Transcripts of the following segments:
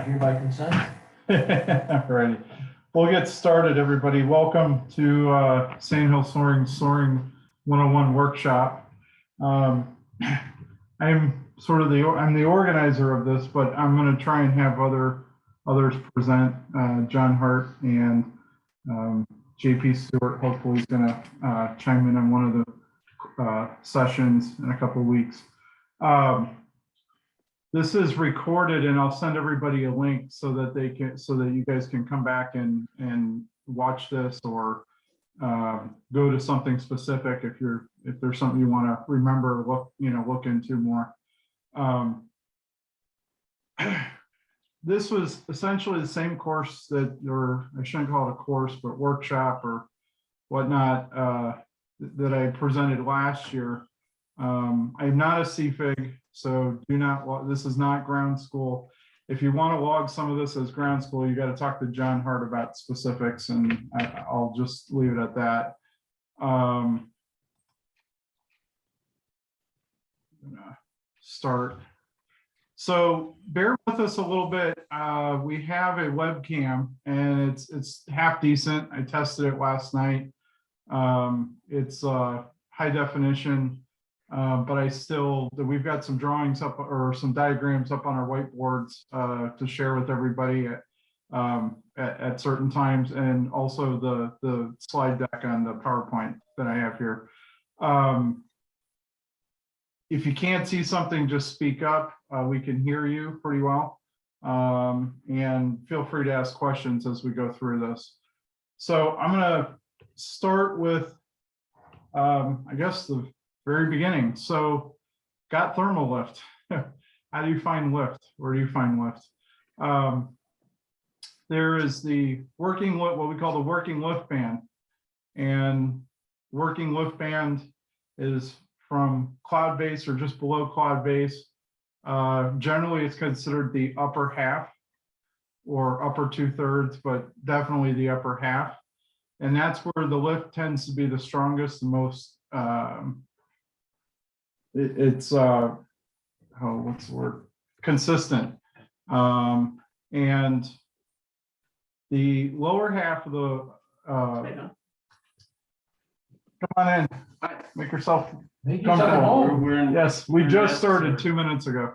I hereby consent. Alrighty, we'll get started, everybody. Welcome to Sandhill Soaring 101 workshop. I'm sort of I'm the organizer of this, but I'm going to try and have others present. John Hart and JP Stewart hopefully is going to chime in on one of the sessions in a couple of weeks. This is recorded, and I'll send everybody a link so that you guys can come back and watch this, or go to something specific if there's something you want to remember, look into more. This was essentially the same course or I shouldn't call it a course, but workshop or whatnot, that I presented last year. I'm not a CFIG, so this is not ground school. If you want to log some of this as ground school, you got to talk to John Hart about specifics, and I'll just leave it at that. I'm gonna start. So bear with us a little bit. We have a webcam, and it's half decent. I tested it last night. It's high definition. But we've got some drawings up, or some diagrams up on our whiteboards to share with everybody at certain times, and also the slide deck on the PowerPoint that I have here. If you can't see something, just speak up. We can hear you pretty well, and feel free to ask questions as we go through this. So I'm going to start with, I guess, the very beginning. So got thermal lift. How do you find lift? Where do you find lift? There is the working lift, what we call the working lift band. And working lift band is from cloud base or just below cloud base. Generally, it's considered the upper half or upper 2/3, but definitely the upper half. And that's where the lift tends to be the strongest, the most what's the word? Consistent. And the lower half of the come on in, make yourself comfortable. Yes, we just started 2 minutes ago.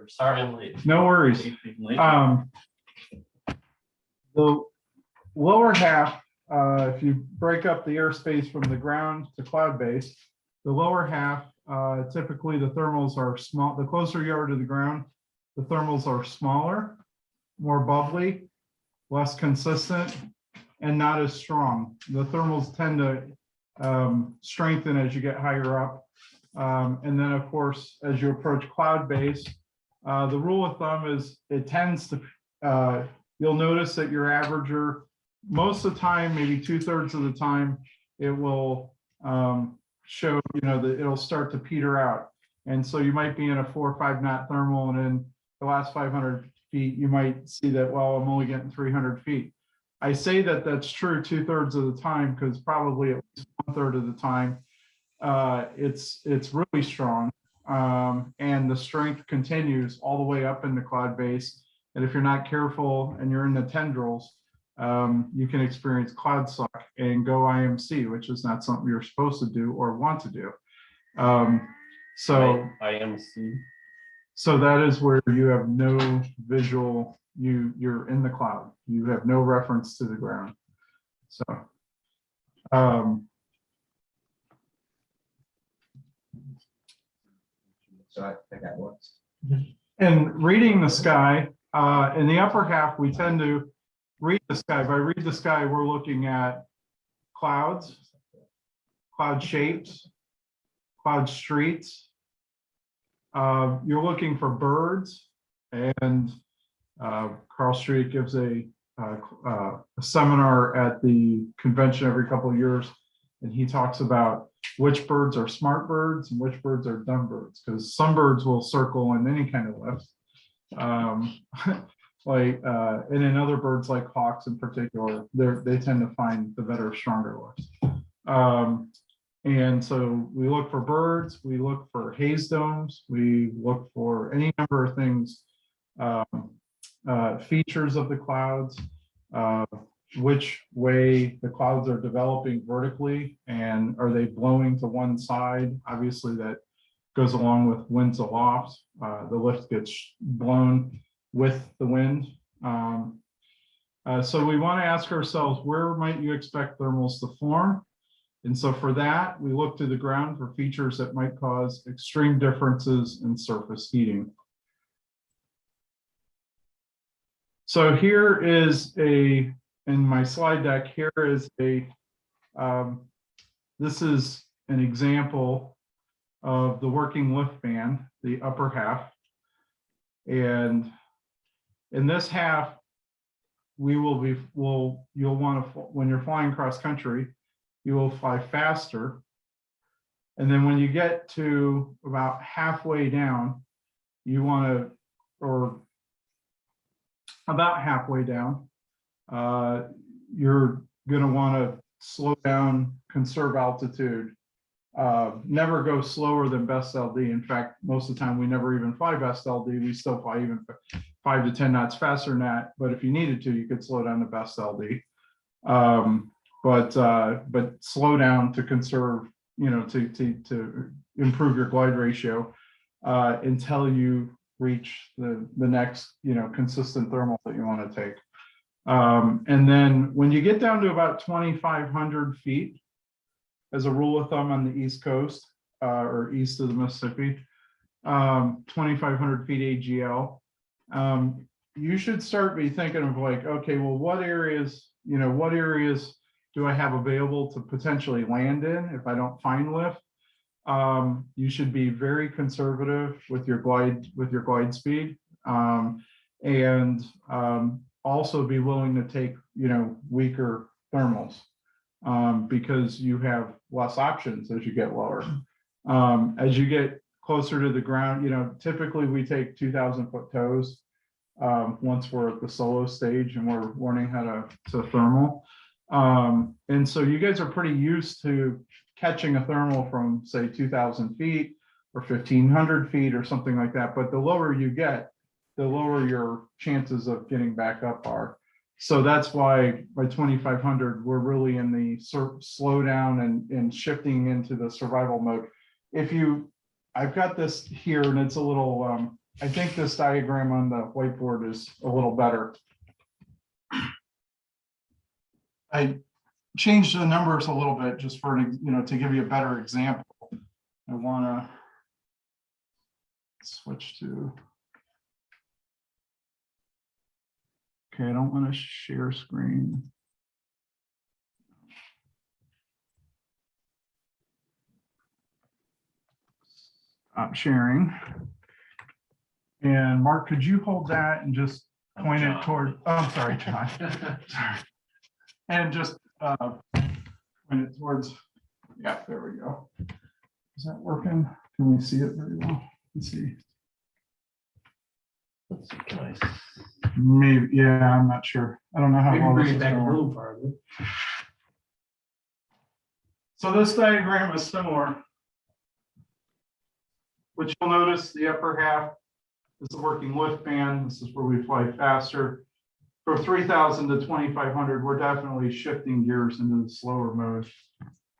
Sorry, I'm late. No worries. The lower half, if you break up the airspace from the ground to cloud base, the lower half, typically the thermals are small. The closer you are to the ground, the thermals are smaller, more bubbly, less consistent, and not as strong. The thermals tend to strengthen as you get higher up. And then, of course, as you approach cloud base, the rule of thumb is it tends to, you'll notice that your averager, most of the time, maybe 2/3 of the time, it will show, that it'll start to peter out. And so you might be in a 4 or 5 knot thermal, and in the last 500 feet, you might see that, well, I'm only getting 300 feet. I say that that's true 2/3 of the time, because probably at least 1/3 of the time, it's really strong. And the strength continues all the way up in the cloud base. And if you're not careful and you're in the tendrils, you can experience cloud suck and go IMC, which is not something you're supposed to do or want to do. So IMC. So that is where you have no visual, you're in the cloud. You have no reference to the ground. So I think that works. And reading the sky, in the upper half, we tend to read the sky. By read the sky, we're looking at clouds, cloud shapes, cloud streets. You're looking for birds, and Carl Street gives a seminar at the convention every couple of years, and he talks about which birds are smart birds and which birds are dumb birds, because some birds will circle in any kind of lift. And then other birds like hawks in particular, they tend to find the better, stronger lifts. And so we look for birds, we look for haze domes, we look for any number of things features of the clouds, which way the clouds are developing vertically, and are they blowing to one side? Obviously, that goes along with winds aloft. The lift gets blown with the wind. So we want to ask ourselves, where might you expect thermals to form? And so for that, we look to the ground for features that might cause extreme differences in surface heating. So here is in my slide deck, here is this is an example of the working lift band, the upper half. And in this half, you'll want to, when you're flying cross country, you will fly faster. And then when you get to about halfway down, you want to, or about halfway down, you're going to want to slow down, conserve altitude, never go slower than best LD. In fact, most of the time we never even fly best LD. We still fly even 5 to 10 knots faster than that. But if you needed to, you could slow down to best LD. But slow down to conserve, to improve your glide ratio until you reach the next, consistent thermal that you want to take. And then when you get down to about 2,500 feet, as a rule of thumb on the East Coast or east of the Mississippi, 2,500 feet AGL, you should start be thinking of like, okay, well, what areas do I have available to potentially land in if I don't find lift? You should be very conservative with your glide speed, and also be willing to take weaker thermals, because you have less options as you get lower. As you get closer to the ground, typically we take 2,000 foot tows once we're at the solo stage and we're learning how to thermal. And so you guys are pretty used to catching a thermal from, say, 2,000 feet or 1,500 feet or something like that. But the lower you get, the lower your chances of getting back up are. So that's why by 2,500, we're really in the slow down and shifting into the survival mode. I've got this here and it's a little, I think this diagram on the whiteboard is a little better. I changed the numbers a little bit just for, to give you a better example. I want to switch to, okay, I don't want to share screen. Stop sharing. And Mark, could you hold that and just point it toward, oh, I'm sorry, John. Sorry. And just point it towards, yeah, there we go. Is that working? Can we see it very well? Let's see. Nice. Maybe, yeah, I'm not sure. I don't know how well this is back a going. little farther. So this diagram is similar, which you'll notice the upper half is the working lift band. This is where we fly faster. From 3,000 to 2,500, we're definitely shifting gears into the slower mode.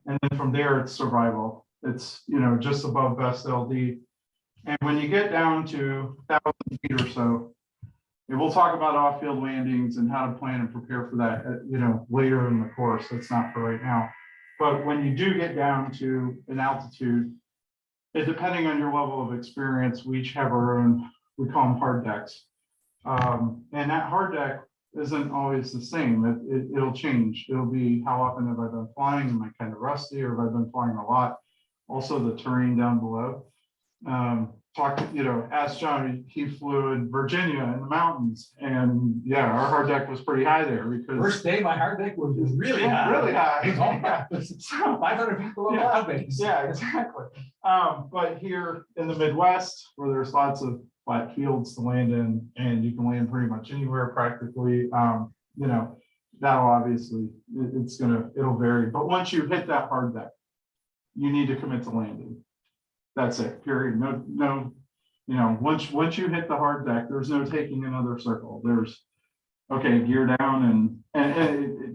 And then from there, it's survival. It's, just above best LD. And when you get down to 1,000 feet or so, and we'll talk about off-field landings and how to plan and prepare for that, later in the course. That's not for right now. But when you do get down to an altitude, depending on your level of experience, we each have our own, we call them hard decks. And that hard deck isn't always the same. It'll change. It'll be how often have I been flying? Am I kind of rusty, or have I been flying a lot? Also the terrain down below. Ask John, he flew in Virginia in the mountains, and yeah, our hard deck was pretty high there because First day, my hard deck was really high. Really high. It was 500 feet below cloud base. Yeah, exactly. But here in the Midwest, where there's lots of flat fields to land in, and you can land pretty much anywhere practically, that'll obviously, it'll vary. But once you hit that hard deck, you need to commit to landing. That's it, period. No You know, once you hit the hard deck, there's no taking another circle. There's, okay, gear down and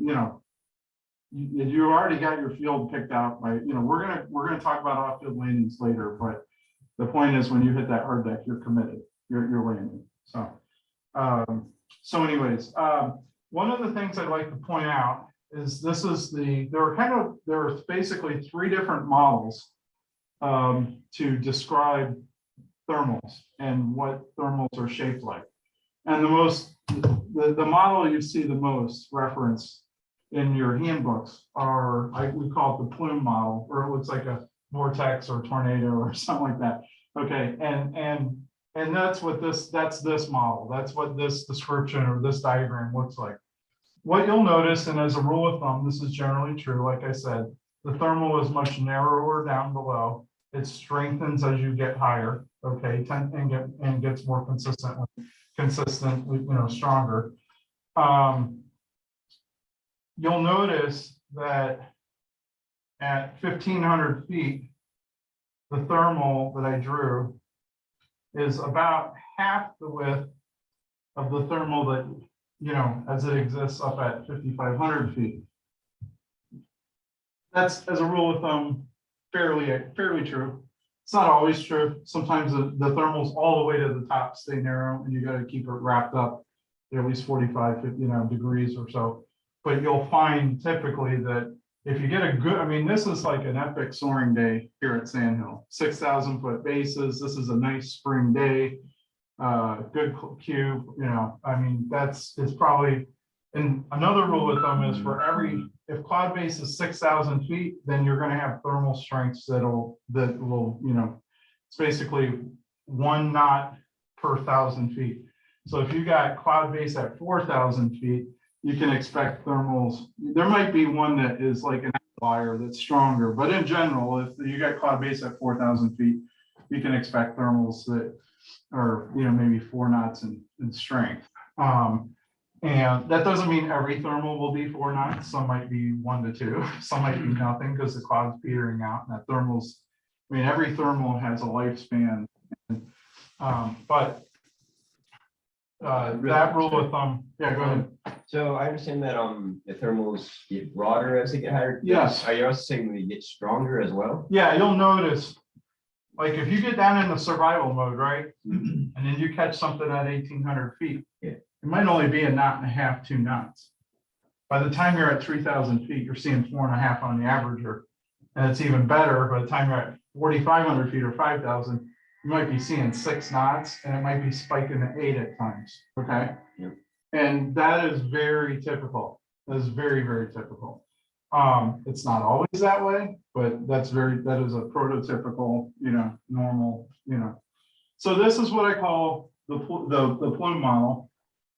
you know, you already got your field picked out by, you know, we're gonna talk about off-field landings later, but the point is when you hit that hard deck, you're committed, you're landing. So anyways, one of the things I'd like to point out is there are basically three different models to describe thermals and what thermals are shaped like. And the model you see the most referenced in your handbooks are, we call it the plume model, or it looks like a vortex or tornado or something like that. Okay, and that's this model. That's what this description or this diagram looks like. What you'll notice, and as a rule of thumb, this is generally true, like I said, the thermal is much narrower down below. It strengthens as you get higher, okay, and gets more consistent, you know, stronger. You'll notice that at 1,500 feet, the thermal that I drew is about half the width of the thermal that, you know, as it exists up at 5,500 feet. That's, as a rule of thumb, fairly true. It's not always true. Sometimes the thermals all the way to the top stay narrow, and you got to keep it wrapped up at least 45, you know, degrees or so. But you'll find typically that if you get a good, I mean, this is like an epic soaring day here at Sandhill, 6,000 foot bases. This is a nice spring day, good cube, you know, I mean, it's probably, and another rule of thumb is if cloud base is 6,000 feet, then you're going to have thermal strengths that will, you know, it's basically 1 knot per 1,000 feet. So if you got cloud base at 4,000 feet, you can expect thermals. There might be one that is like an outlier that's stronger, but in general, if you got cloud base at 4,000 feet, you can expect thermals that are, you know, maybe 4 knots in strength. And that doesn't mean every thermal will be 4 knots. Some might be 1 to 2. Some might be nothing because the cloud's petering out. And that thermals, I mean, every thermal has a lifespan. But that rule of thumb, yeah, go ahead. So I understand that the thermals get broader as they get higher. Yes. Are you also saying they get stronger as well? Yeah, you'll notice, like if you get down in the survival mode, right? And then you catch something at 1,800 feet, Yeah. it might only be 1.5 knots, 2 knots. By the time you're at 3,000 feet, you're seeing 4.5 on the averager. And it's even better by the time you're at 4,500 feet or 5,000, you might be seeing 6 knots and it might be spiking to 8 at times, okay? Yep. And that is very typical. That is very, very typical. It's not always that way, but that is a prototypical, you know, normal, you know. So this is what I call the plume model.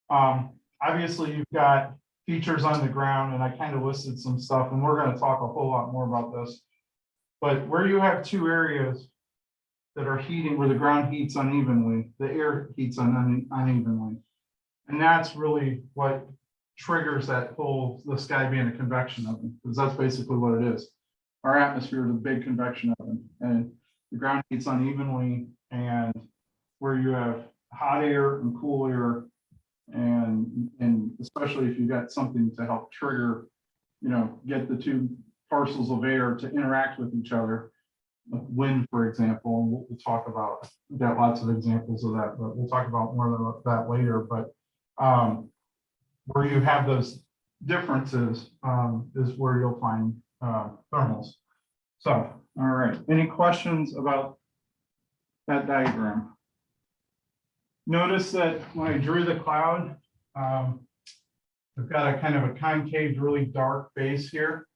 Obviously you've got features on the ground, and I kind of listed some stuff, and we're going to talk a whole lot more about this. But where you have 2 areas that are heating, where the ground heats unevenly, the air heats unevenly. And that's really what triggers the sky being a convection oven, because that's basically what it is. Our atmosphere is a big convection oven, and the ground heats unevenly, and where you have hot air and cool air, and especially if you've got something to help trigger, you know, get the 2 parcels of air to interact with each other. Wind, for example, and we'll talk about, we've got lots of examples of that, but we'll talk about more of that later. But where you have those differences is where you'll find thermals. So, all right, any questions about that diagram? Notice that when I drew the cloud, I've got a kind of a concave, really dark base here.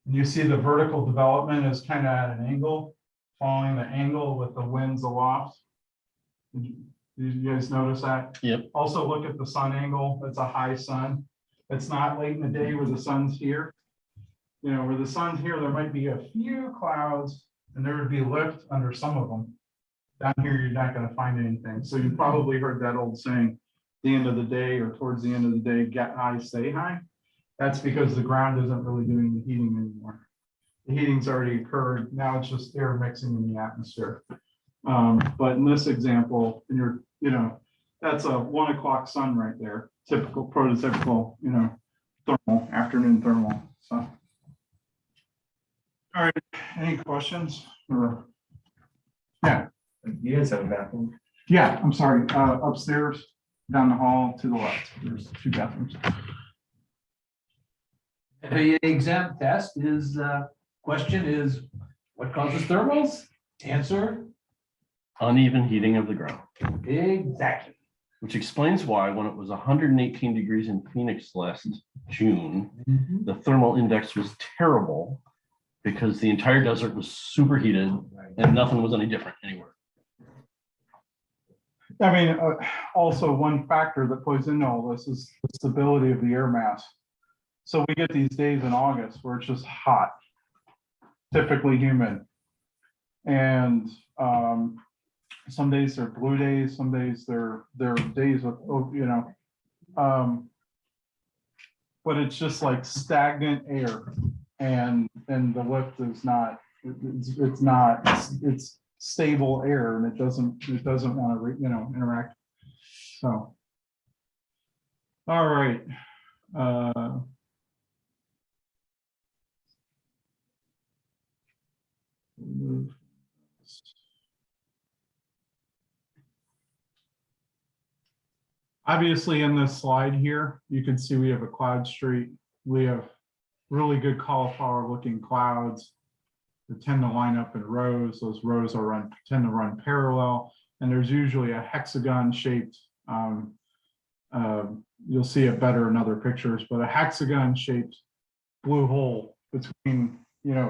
And you see the vertical development is kind of at an angle, following the angle with the winds aloft. Did you guys notice that? Yep. Also look at the sun angle. It's a high sun. It's not late in the day where the sun's here. You know, where the sun's here, there might be a few clouds and there would be lift under some of them. Down here, you're not going to find anything. So you probably heard that old saying, the end of the day or towards the end of the day, get high, stay high. That's because the ground isn't really doing the heating anymore. The heating's already occurred. Now it's just air mixing in the atmosphere. But in this example, and that's a 1 o'clock sun right there, typical prototypical, thermal, afternoon thermal, so. All right, any questions or? Yeah, You guys have a bathroom? yeah, I'm sorry, upstairs, down the hall to the left, there's 2 bathrooms. The exam test is, question is, what causes thermals? Answer, Uneven heating of the ground, exactly. which explains why when it was 118 degrees in Phoenix last June, the thermal index was terrible because the entire desert was superheated and nothing was any different anywhere. I mean, also one factor that plays into all this is the stability of the air mass. So we get these days in August where it's just hot, typically humid. And some days they're blue days, some days they're days of, but it's just like stagnant air, and the lift is not, it's stable air, and it doesn't want to interact. So, all right. Obviously, in this slide here, you can see we have a cloud street. We have really good cauliflower looking clouds that tend to line up in rows. Those rows tend to run parallel, and there's usually a hexagon shaped, you'll see it better in other pictures, but a hexagon shaped blue hole between,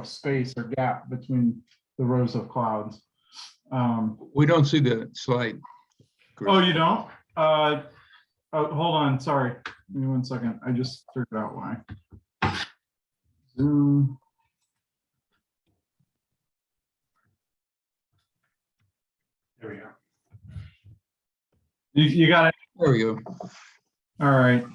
space or gap between the rows of clouds. We don't see the slide. Chris. Oh, you don't? Hold on, sorry. Give me 1 second. I just figured out why. Zoom. There we go. You got it? There we go. All right.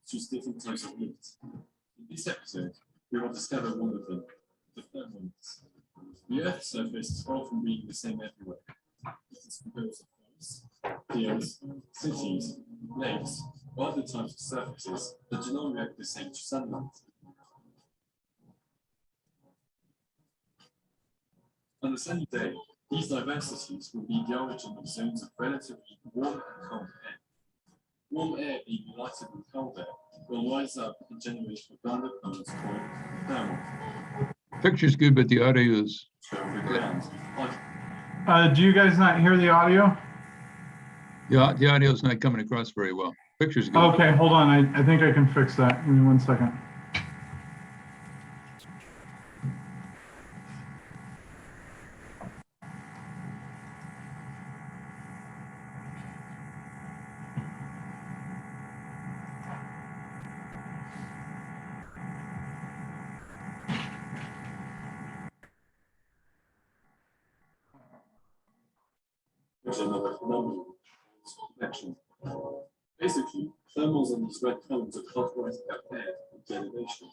Just different types of lifts. In this episode, we will discover one of them, the thermal lifts. The Earth's surface is far from being the same everywhere. It is composed of coasts, fields, cities, lakes, or other types of surfaces that do not react the same to sunlight. On a sunny day, these diversities will be the origin of zones of relatively warm and cold air. Warm air being lighter than cold air will rise up and generate abundant currents called thermal. Picture's good, but the audio is. From the ground. Do you guys not hear the audio? Yeah, the audio is not coming across very well. Picture's good. Okay, hold on. I think I can fix that. Give me 1 second. There's another phenomenon, convection. Basically, thermals and these red cones are clockwise about air with derivation.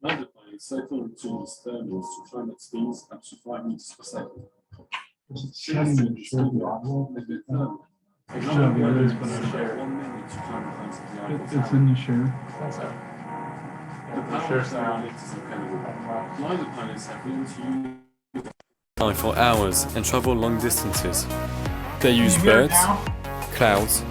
Magnifying cyclone tunes thermals to climate speeds up to 5 meters per second. Shutting and share the audio. A bit thermal. Yeah, it is, but I share 1 minute to climate heights of the Eiffel It's Tower. in the share. The power of thermal is incredible. Glider pilots have been to use Fly for hours and travel long distances. They use You hear it birds, now? clouds,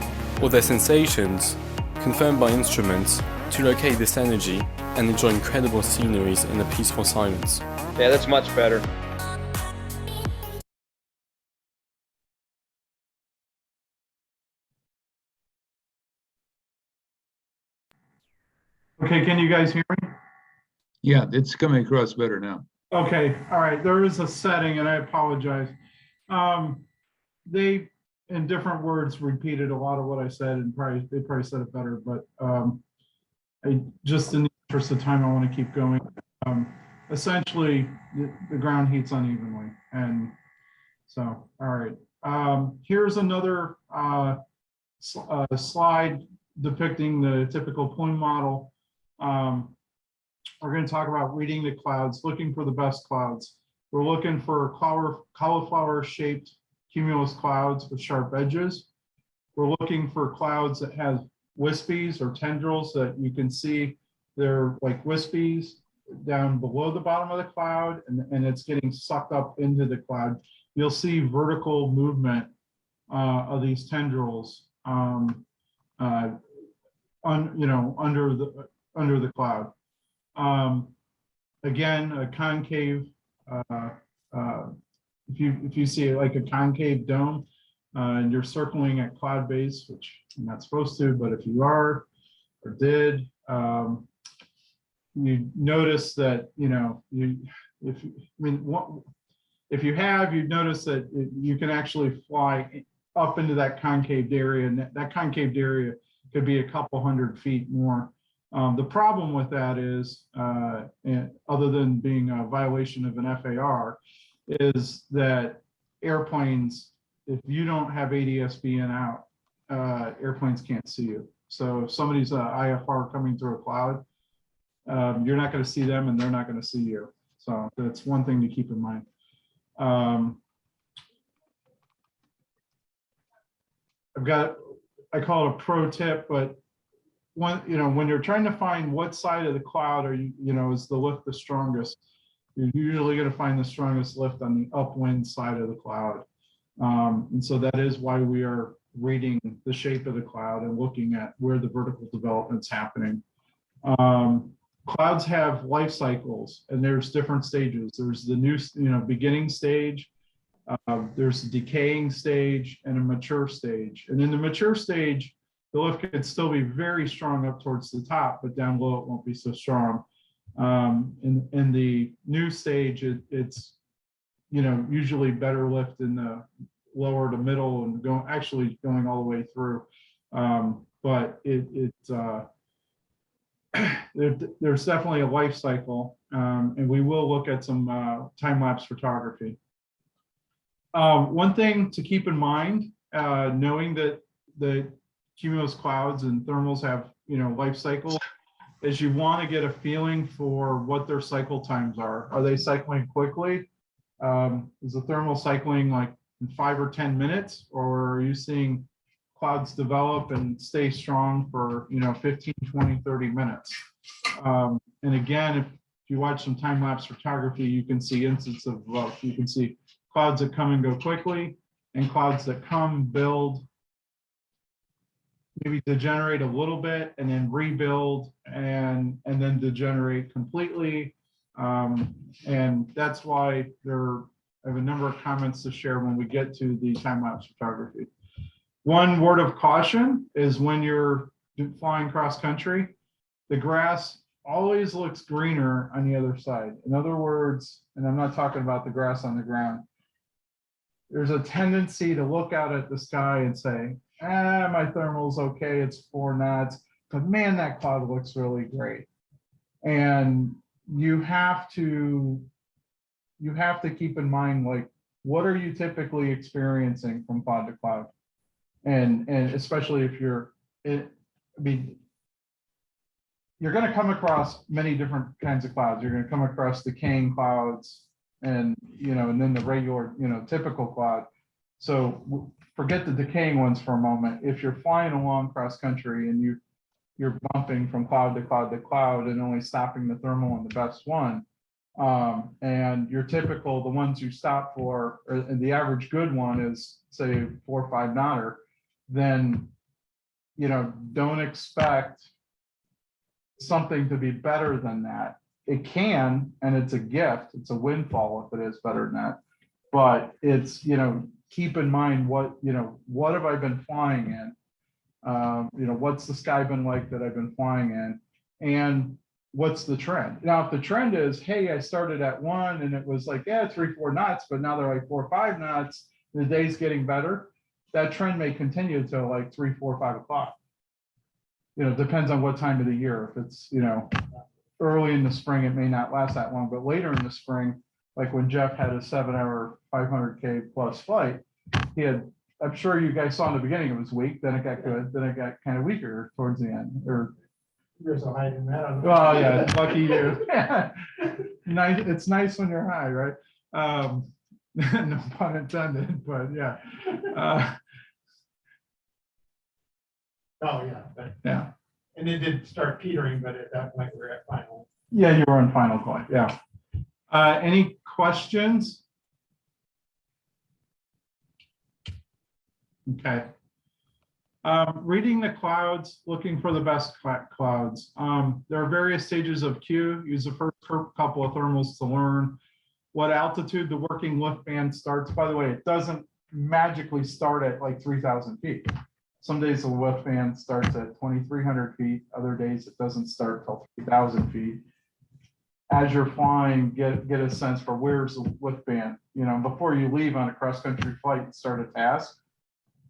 or their sensations, confirmed by instruments, to locate this energy and enjoy incredible sceneries in a peaceful silence. Yeah, that's much better. Okay, can you guys hear me? Yeah, it's coming across better now. Okay, all right, there is a setting, and I apologize. They, in different words, repeated a lot of what I said, and they probably said it better, but I just, in the interest of time, I want to keep going. Essentially, the ground heats unevenly, and so, all right. Here's another slide depicting the typical plume model. We're going to talk about reading the clouds, looking for the best clouds. We're looking for cauliflower-shaped cumulus clouds with sharp edges. We're looking for clouds that have wispies or tendrils that you can see they're like wispies down below the bottom of the cloud, and it's getting sucked up into the cloud. You'll see vertical movement of these tendrils under the cloud. Again, a concave, if you see it like a concave dome, and you're circling at cloud base, which you're not supposed to, but if you are or did, you notice that, if you have, you'd notice that you can actually fly up into that concave area, and that concave area could be a couple hundred feet more. The problem with that is, other than being a violation of an FAR, is that airplanes, if you don't have ADS-B in out, airplanes can't see you. So if somebody's IFR coming through a cloud, you're not going to see them and they're not going to see you. So that's one thing to keep in mind. I call it a pro tip, but when you're trying to find what side of the cloud is the lift the strongest, you're usually going to find the strongest lift on the upwind side of the cloud. And so that is why we are reading the shape of the cloud and looking at where the vertical development's happening. Clouds have life cycles, and there's different stages. There's the new, beginning stage, there's a decaying stage, and a mature stage. And in the mature stage, the lift could still be very strong up towards the top, but down below it won't be so strong. In the new stage, it's usually better lift in the lower to middle and going all the way through. But there's definitely a life cycle, and we will look at some time-lapse photography. One thing to keep in mind, knowing that the cumulus clouds and thermals have life cycles, is you want to get a feeling for what their cycle times are. Are they cycling quickly? Is the thermal cycling like in 5 or 10 minutes, or are you seeing clouds develop and stay strong for 15, 20, 30 minutes? And again, if you watch some time-lapse photography, you can see instances of you can see clouds that come and go quickly, and clouds that come, build, maybe degenerate a little bit, and then rebuild, and then degenerate completely. And that's why I have a number of comments to share when we get to the time-lapse photography. One word of caution is when you're flying cross country, the grass always looks greener on the other side. In other words, and I'm not talking about the grass on the ground, there's a tendency to look out at the sky and say, my thermal's okay, it's 4 knots, but man, that cloud looks really great. And you have to keep in mind, like, what are you typically experiencing from cloud to cloud? And especially if you're going to come across many different kinds of clouds. You're going to come across decaying clouds, and then the regular, typical cloud. So forget the decaying ones for a moment. If you're flying along cross country and you're bumping from cloud to cloud to cloud and only stopping the thermal on the best one, and your typical, the ones you stop for, and the average good one is say 4 or 5 knotter, then don't expect something to be better than that. It can, and it's a gift, it's a windfall if it is better than that. But it's, keep in mind what have I been flying in? What's the sky been like that I've been flying in? And what's the trend? Now, if the trend is, hey, I started at 1 and it was like, yeah, 3-4 knots, but now they're like 4 or 5 knots, the day's getting better, that trend may continue until like 3, 4, 5 o'clock. Depends on what time of the year. If it's, early in the spring, it may not last that long, but later in the spring, like when Jeff had a 7-hour, 500K plus flight, I'm sure you guys saw in the beginning, it was weak, then it got good, then it got kind of weaker towards the end, or. You're so high in that. Well, yeah, lucky you. Nice, it's nice when you're high, right? No pun intended, but yeah. Oh, yeah, but, Yeah. and it did start petering, but at that point, we're at final. Yeah, you were on final point, yeah. Any questions? Okay. Reading the clouds, looking for the best clouds. There are various stages of Q. Use the first couple of thermals to learn what altitude the working lift band starts. By the way, it doesn't magically start at like 3,000 feet. Some days the lift band starts at 2,300 feet. Other days it doesn't start till 3,000 feet. As you're flying, get a sense for where's the lift band. Before you leave on a cross-country flight and start a task,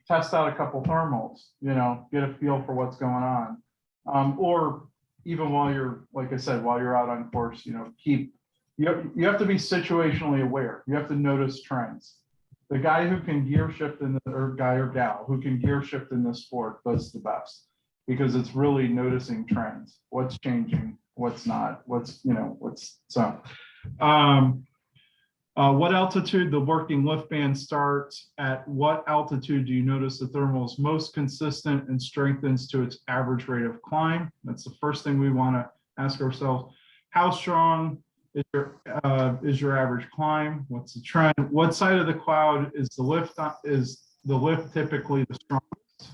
test out a couple thermals, get a feel for what's going on. Or even while you're, like I said, while you're out on course, you have to be situationally aware. You have to notice trends. The guy who can gear shift or guy or gal who can gear shift in this sport does the best, because it's really noticing trends, what's changing, what's not, what altitude the working lift band starts. At what altitude do you notice the thermal is most consistent and strengthens to its average rate of climb? That's the first thing we want to ask ourselves. How strong is your average climb? What's the trend? What side of the cloud is the lift typically the strongest?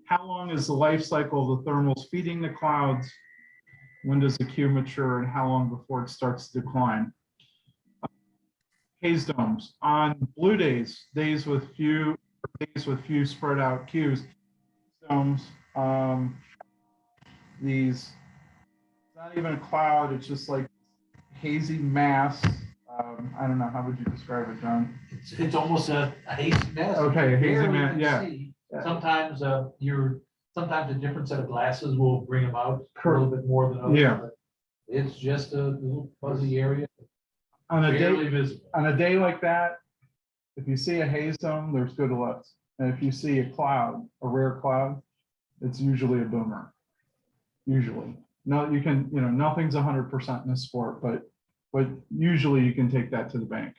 How long is the life cycle of the thermals feeding the clouds? When does the Q mature, and how long before it starts to decline? Haze domes on blue days, days with few spread out Qs. Domes, these, not even a cloud, it's just like hazy mass. I don't know, how would you describe it, John? It's almost a hazy mess. Okay, a hazy Barely mass, can yeah. see. Yeah. Sometimes sometimes a different set of glasses will bring them out a little bit more than others. Yeah. But it's just a little fuzzy area, On a barely day, visible. on a day like that, if you see a haze dome, there's good lift. And if you see a cloud, a rare cloud, it's usually a boomer. Usually. No, you can, nothing's 100% in this sport, but usually you can take that to the bank.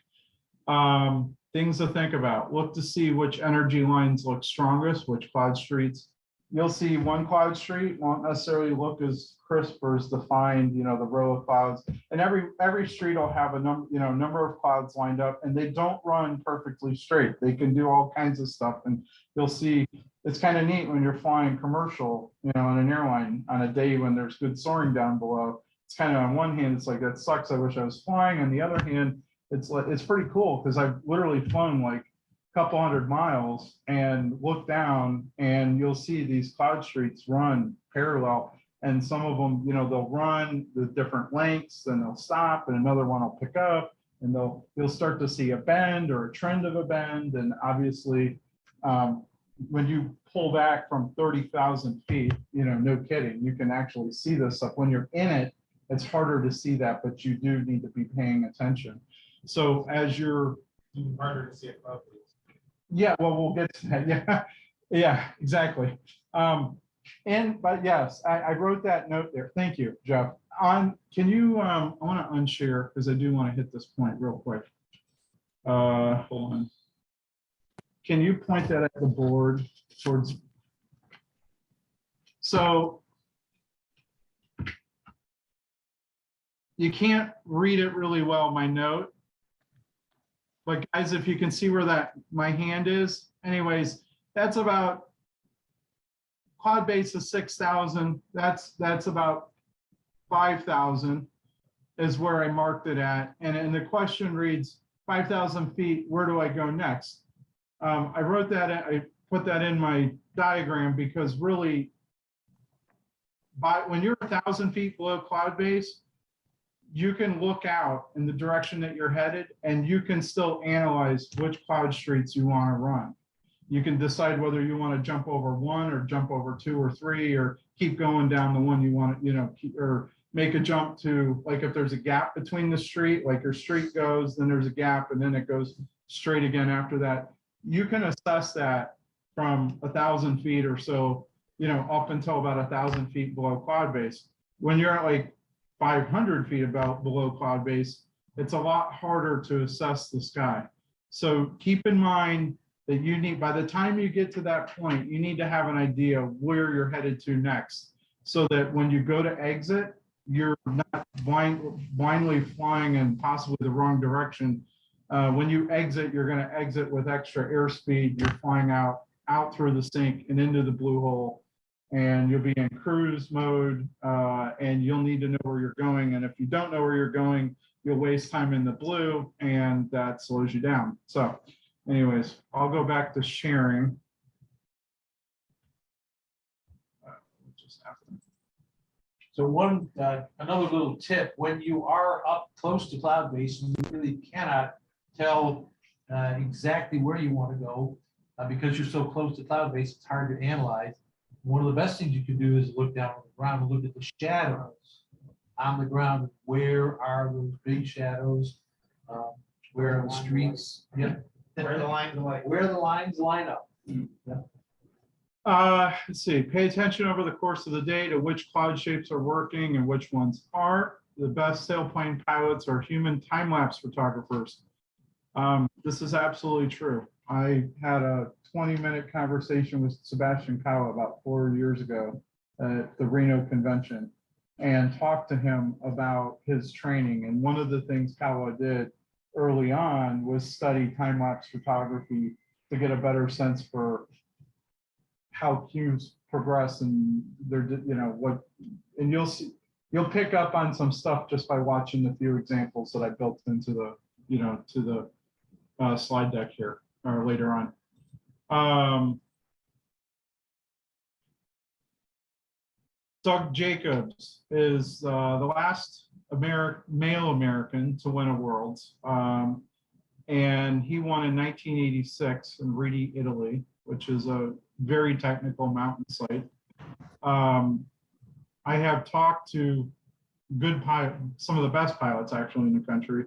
Things to think about. Look to see which energy lines look strongest, which cloud streets. You'll see one cloud street won't necessarily look as crisp or as defined, the row of clouds. And every street will have a number of clouds lined up, and they don't run perfectly straight. They can do all kinds of stuff. And you'll see, it's kind of neat when you're flying commercial, on an airline on a day when there's good soaring down below. It's kind of, on one hand, it's like, that sucks, I wish I was flying. On the other hand, it's pretty cool, because I've literally flown like a couple 100 miles and look down, and you'll see these cloud streets run parallel. And some of them, they'll run the different lengths, then they'll stop, and another one will pick up, and you'll start to see a bend or a trend of a bend. And obviously, when you pull back from 30,000 feet, no kidding, you can actually see this stuff. When you're in it, it's harder to see that, but you do need to be paying attention. So as you're Even harder to see it above. Yeah, well, we'll get to that. Yeah, yeah, exactly. But yes, I wrote that note there. Thank you, Jeff. Can you, I want to unshare, because I do want to hit this point real quick. Hold on. Can you point that at the board towards? So you can't read it really well, my note. But guys, if you can see where my hand is, anyways, that's about cloud base is 6,000. That's about 5,000 is where I marked it at. And the question reads, 5,000 feet, where do I go next? I wrote that, I put that in my diagram because really, when you're 1,000 feet below cloud base, you can look out in the direction that you're headed and you can still analyze which cloud streets you want to run. You can decide whether you want to jump over one or jump over two or three, or keep going down the one you want to, or make a jump to, like if there's a gap between the street, like your street goes, then there's a gap and then it goes straight again after that. You can assess that from 1,000 feet or so, up until about 1,000 feet below cloud base. When you're at like 500 feet below cloud base, it's a lot harder to assess the sky. So keep in mind that you need, by the time you get to that point, you need to have an idea of where you're headed to next, so that when you go to exit, you're not blindly flying in possibly the wrong direction. When you exit, you're going to exit with extra airspeed. You're flying out through the sink and into the blue hole, and you'll be in cruise mode, and you'll need to know where you're going. And if you don't know where you're going, you'll waste time in the blue, and that slows you down. So anyways, I'll go back to sharing. So another little tip, when you are up close to cloud base, you really cannot tell exactly where you want to go because you're so close to cloud base, it's hard to analyze. One of the best things you can do is look down on the ground and look at the shadows on the ground. Where are those big shadows? Where are the streets? Yeah. Where the lines like. Where the lines line up. Yeah. Let's see, pay attention over the course of the day to which cloud shapes are working and which ones aren't. The best sailplane pilots are human time-lapse photographers. This is absolutely true. I had a 20-minute conversation with Sebastian Kawa about 4 years ago at the Reno convention and talked to him about his training. And one of the things Kawa did early on was study time-lapse photography to get a better sense for how cues progress and they're, what, and you'll pick up on some stuff just by watching the few examples that I built into the, to the slide deck here or later on. Doug Jacobs is the last male American to win a Worlds. And he won in 1986 in Rieti, Italy, which is a very technical mountain site. I have talked to good pilots, some of the best pilots actually in the country,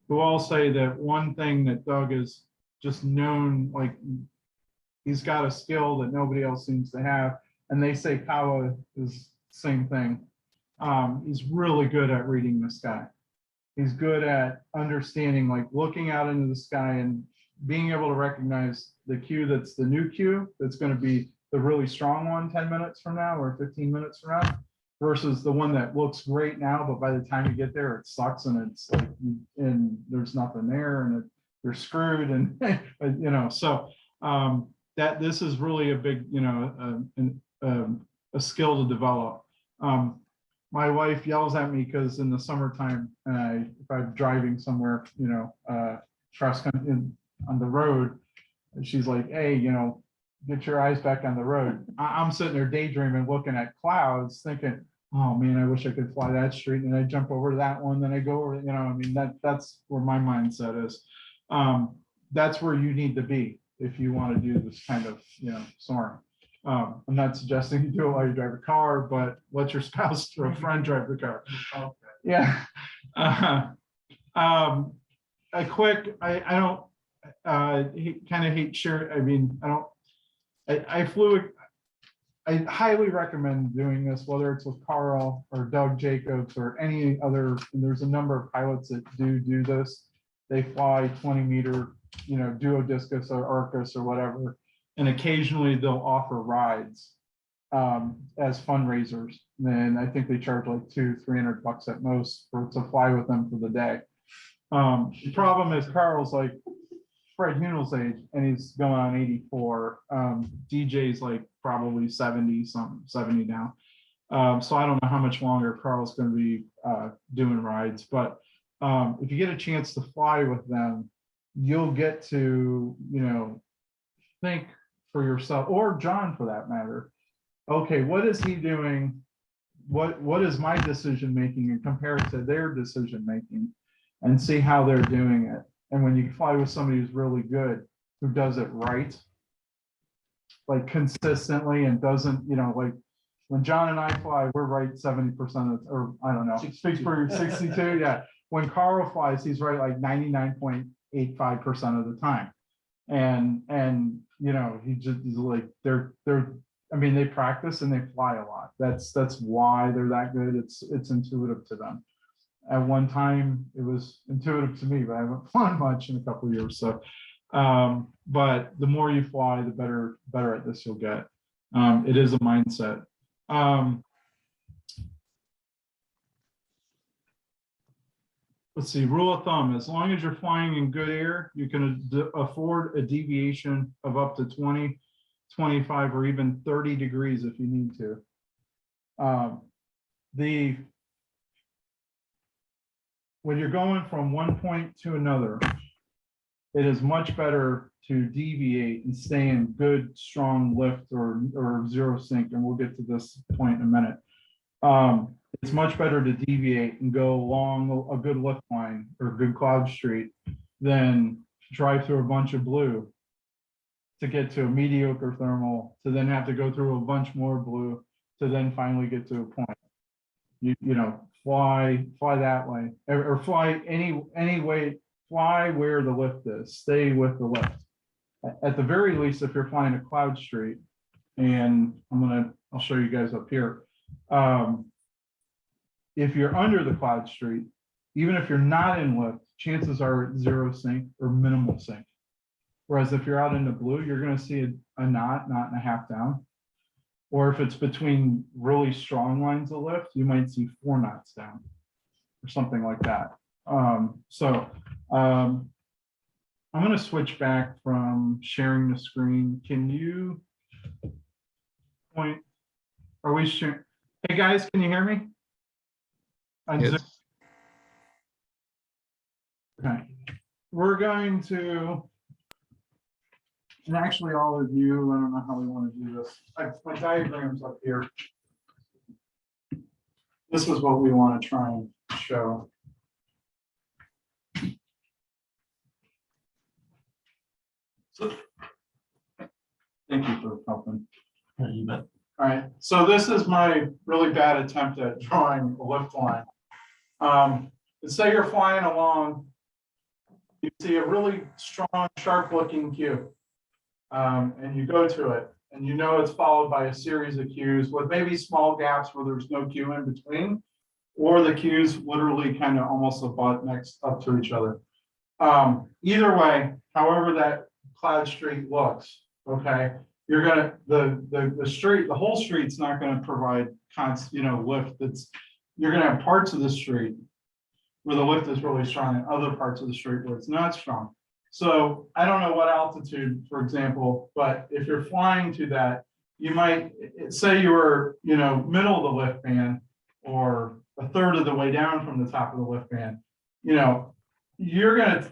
who all say that one thing that Doug is just known, like he's got a skill that nobody else seems to have. And they say Kawa is the same thing. He's really good at reading the sky. He's good at understanding, like looking out into the sky and being able to recognize the cue that's the new cue, that's going to be the really strong one 10 minutes from now or 15 minutes from now, versus the one that looks great now, but by the time you get there, it sucks and it's like, and there's nothing there and you're screwed. And, so that this is really a big, a skill to develop. My wife yells at me because in the summertime, if I'm driving somewhere, cross country on the road, she's like, hey, get your eyes back on the road. I'm sitting there daydreaming, looking at clouds, thinking, oh man, I wish I could fly that street. And I jump over to that one, then I go over, that's where my mindset is. That's where you need to be if you want to do this kind of, soaring. I'm not suggesting you do it while you drive a car, but let your spouse or a friend drive the car. Yeah. A quick, I don't, kind of hate share. I mean, I highly recommend doing this, whether it's with Carl or Doug Jacobs or any other, and there's a number of pilots that do this. They fly 20-meter, duodiscus or Arcus or whatever. And occasionally they'll offer rides as fundraisers. And I think they charge like $200-300 at most to fly with them for the day. The problem is Carl's like, Fred Hunel's age, and he's going on 84. DJ's like probably 70, something 70 now. So I don't know how much longer Carl's going to be doing rides, but if you get a chance to fly with them, you'll get to, think for yourself, or John for that matter. Okay, what is he doing? What is my decision making, and compare it to their decision making, and see how they're doing it. And when you fly with somebody who's really good, who does it right, like consistently, and doesn't, like when John and I fly, we're right 70% or I don't know, speak for 62. Yeah. When Carl flies, he's right like 99.85% of the time. And he just is like, they practice and they fly a lot. That's why they're that good. It's intuitive to them. At one time it was intuitive to me, but I haven't flown much in a couple of years. So, but the more you fly, the better at this you'll get. It is a mindset. Let's see, rule of thumb, as long as you're flying in good air, you can afford a deviation of up to 20, 25, or even 30 degrees if you need to. When you're going from one point to another, it is much better to deviate and stay in good, strong lift or zero sink, and we'll get to this point in a minute. It's much better to deviate and go along a good lift line or a good cloud street than drive through a bunch of blue to get to a mediocre thermal, to then have to go through a bunch more blue to then finally get to a point. Fly that way, or fly any way, fly where the lift is, stay with the lift. At the very least, if you're flying a cloud street, and I'll show you guys up here. If you're under the cloud street, even if you're not in lift, chances are zero sink or minimal sink. Whereas if you're out in the blue, you're going to see a knot and a half down. Or if it's between really strong lines of lift, you might see 4 knots down or something like that. I'm going to switch back from sharing the screen. Can you point? Are we sharing? Hey guys, can you hear me? Yes. Okay. We're going to, and actually all of you, I don't know how we want to do this. My diagram's up here. This is what we want to try and show. So, thank you for helping. Yeah, you bet. All right, so this is my really bad attempt at drawing a lift line. Let's say you're flying along, you see a really strong, sharp-looking cue, and you go to it, and it's followed by a series of cues with maybe small gaps where there's no cue in between, or the cues literally kind of almost abut next up to each other. Either way, however that cloud street looks, okay, you're gonna the whole street's not going to provide lift. You're going to have parts of the street where the lift is really strong and other parts of the street where it's not strong. So I don't know what altitude, for example, but if you're flying to that, you might say you were middle of the lift band or a third of the way down from the top of the lift band. You're gonna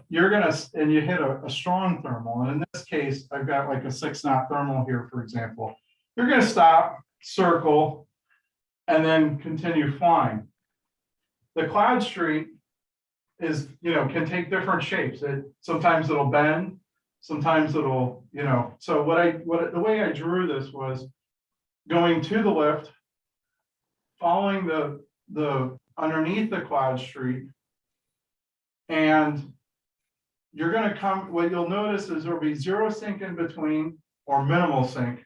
and you hit a strong thermal, and in this case I've got like a 6-knot thermal here, for example. You're gonna stop, circle, and then continue flying. The cloud street is can take different shapes. Sometimes it'll bend, sometimes it'll so the way I drew this was going to the lift, following the underneath the cloud street. And you're going to what you'll notice is there'll be zero sink in between or minimal sink.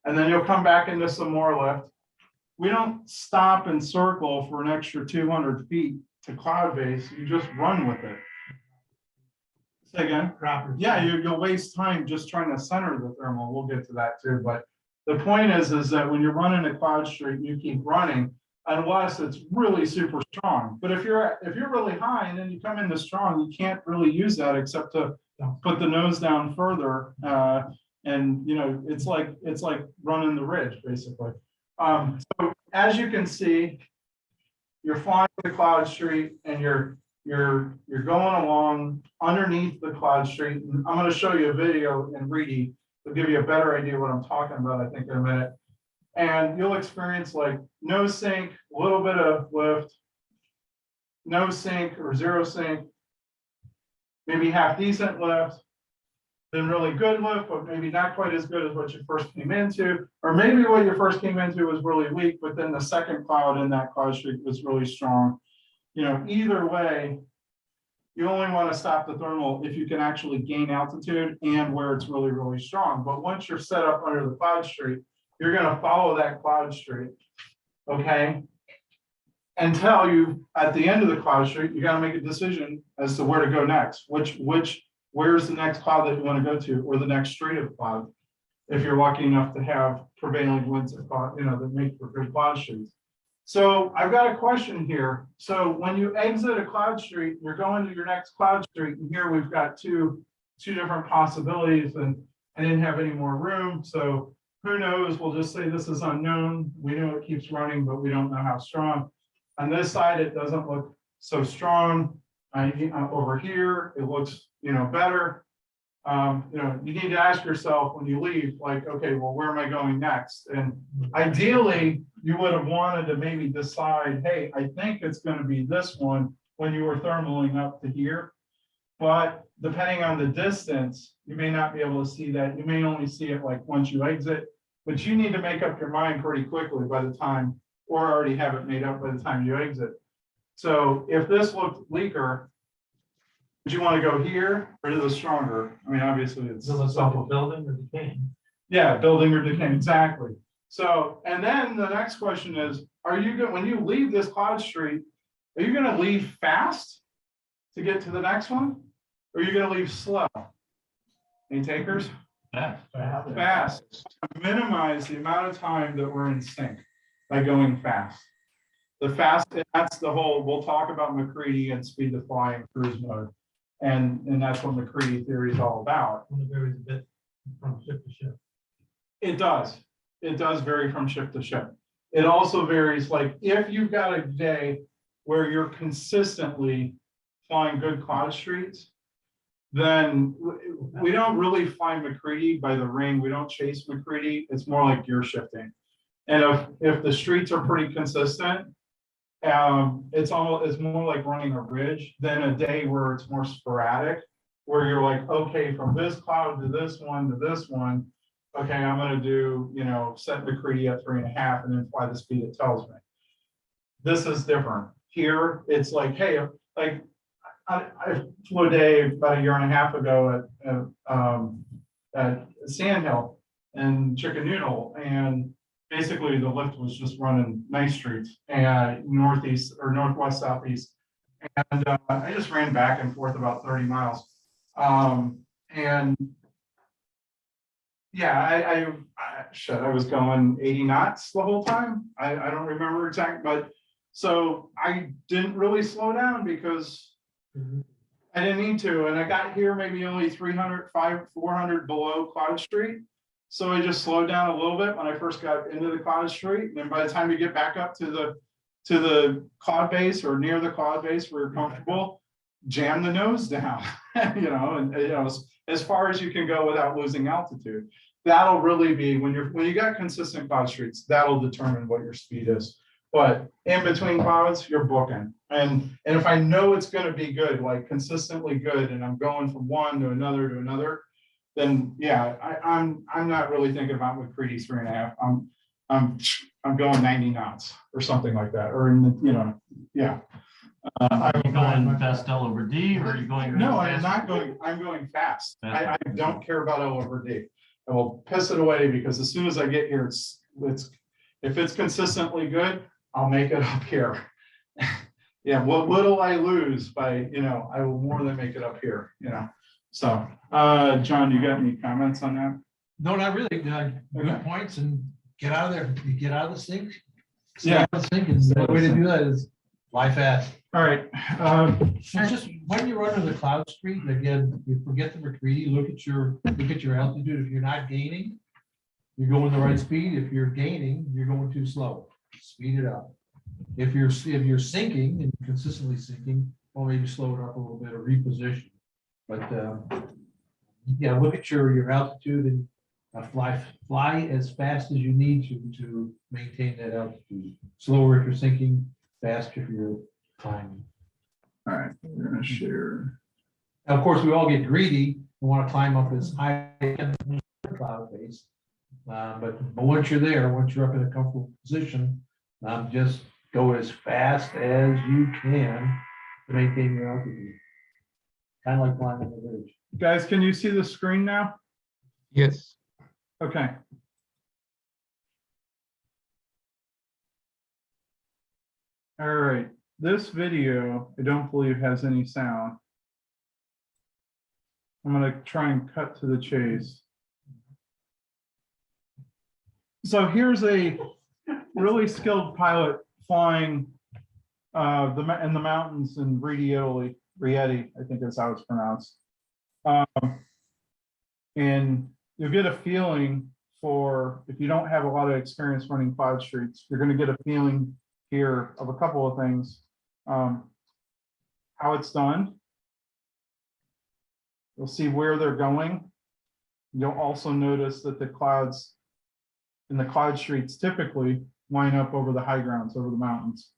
And then you'll come back into some more lift. We don't stop and circle for an extra 200 feet to cloud base. You just run with it. Say again? Yeah, you'll waste time just trying to center the thermal. We'll get to that too. But the point is that when you're running a cloud street, you keep running, unless it's really super strong. But if you're really high and then you come into strong, you can't really use that except to put the nose down further, and it's like running the ridge basically. So as you can see, you're flying the cloud street and you're going along underneath the cloud street. And I'm going to show you a video in Reedy to give you a better idea what I'm talking about, I think, in a minute. And you'll experience like no sink, a little bit of lift, no sink or zero sink, maybe half decent lift, then really good lift, but maybe not quite as good as what you first came into, or maybe what you first came into was really weak, but then the second cloud in that cloud streak was really strong. Either way, you only want to stop the thermal if you can actually gain altitude and where it's really, really strong. But once you're set up under the cloud streak, you're going to follow that cloud streak, okay? Until you, at the end of the cloud streak, you got to make a decision as to where to go next. Where's the next cloud that you want to go to, or the next street of cloud, if you're lucky enough to have prevailing winds of cloud, that make for good cloud streets. So I've got a question here. So when you exit a cloud street, you're going to your next cloud street, and here we've got two different possibilities, and I didn't have any more room, so who knows? We'll just say this is unknown. We know it keeps running, but we don't know how strong. On this side, it doesn't look so strong. Over here, it looks, better. You need to ask yourself when you leave, like, okay, well, where am I going next? And ideally, you would have wanted to maybe decide, hey, I think it's going to be this one when you were thermaling up to here. But depending on the distance, you may not be able to see that. You may only see it like once you exit, but you need to make up your mind pretty quickly by the time, or already have it made up by the time you exit. So if this looked weaker, would you want to go here or to the stronger? I mean, obviously it's building or decaying. yeah, building or decaying, exactly. So, and then the next question is, are you going, when you leave this cloud street, are you going to leave fast to get to the next one? Or are you going to leave slow? Any takers? Fast. Minimize the amount of time that we're in sync by going fast. The fast, that's the whole, we'll talk about McCready and speed to fly and cruise mode. And that's what McCready theory is all about. It varies a bit from ship to ship. It does. It does vary from ship to ship. It also varies, like if you've got a day where you're consistently flying good cloud streets, then we don't really fly McCready by the ring. We don't chase McCready. It's more like gear shifting. And if the streets are pretty consistent, it's more like running a ridge than a day where it's more sporadic, where you're like, okay, from this cloud to this one to this one, okay, I'm going to do, set McCready at 3.5 and then fly the speed it tells me. This is different. Here, it's like, hey, like I flew a day about 1.5 years ago at Sandhill and Chicken Noodle, and basically the lift was just running nice streets and northeast or northwest, southeast. And I just ran back and forth about 30 miles. And yeah, I was going 80 knots the whole time. I don't remember exactly, but so I didn't really slow down because I didn't need to. And I got here maybe only 400 below Cloud Street. So I just slowed down a little bit when I first got into the cloud street. And then by the time you get back up to the cloud base or near the cloud base where you're comfortable, jam the nose down, as far as you can go without losing altitude. That'll really be when you got consistent cloud streets, that'll determine what your speed is. But in between clouds, you're booking. And if I know it's going to be good, like consistently good, and I'm going from one to another, then yeah, I'm not really thinking about McCready 3.5. I'm going 90 knots or something like that, or in the, yeah. Are you going fast L over D, or are you going? No, I'm not going. I'm going fast. I don't care about L over D. I will piss it away because as soon as I get here, it's if it's consistently good, I'll make it up here. Yeah, what little I lose by, I will more than make it up here, So, John, you got any comments on that? No, not really. Good points, and get out of there. You get out of the sink. Stay out of the sink, and the way to do that is Fly fast. All right. So just when you're under the cloud street, again, you forget the McCready, look at your altitude. If you're not gaining, you're going the right speed. If you're gaining, you're going too slow. Speed it up. If you're sinking and consistently sinking, well, maybe slow it up a little bit or reposition. But yeah, look at your altitude and fly as fast as you need to maintain that altitude. Slower if you're sinking, faster if you're climbing. All right, we're gonna share. Now, of course, we all get greedy and want to climb up as high as the cloud base. But once you're there, once you're up in a comfortable position, just go as fast as you can to maintain your altitude. Kind of like climbing the ridge. Guys, can you see the screen now? Yes, Okay. All right, this video, I don't believe has any sound. I'm gonna try and cut to the chase. So here's a really skilled pilot flying in the mountains in Rieti, I think that's how it's pronounced. And you'll get a feeling for, if you don't have a lot of experience running cloud streets, you're going to get a feeling here of a couple of things. How it's done. You'll see where they're going. You'll also notice that the clouds in the cloud streets typically line up over the high grounds, over the mountains.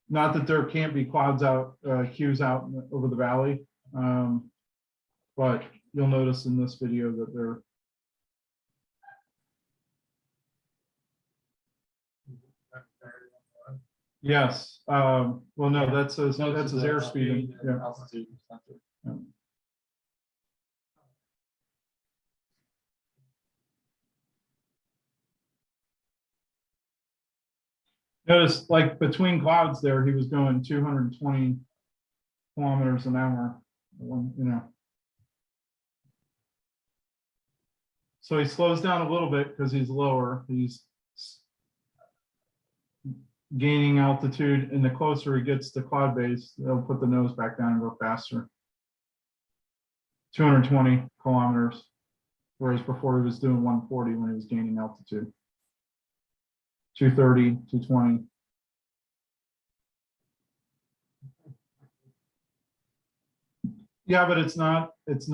Not that there can't be clouds out, queues out over the valley, but you'll notice in this video that they're. Yes, well, no, that's his airspeed. Yeah. Yeah. Notice, like between clouds there, he was going 220 kilometers an hour, you know. So he slows down a little bit because he's lower. He's gaining altitude, and the closer he gets to cloud base, they'll put the nose back down and go faster. 220 kilometers, whereas before he was doing 140 when he was gaining altitude. 230, 220. Yeah, but it's not ridge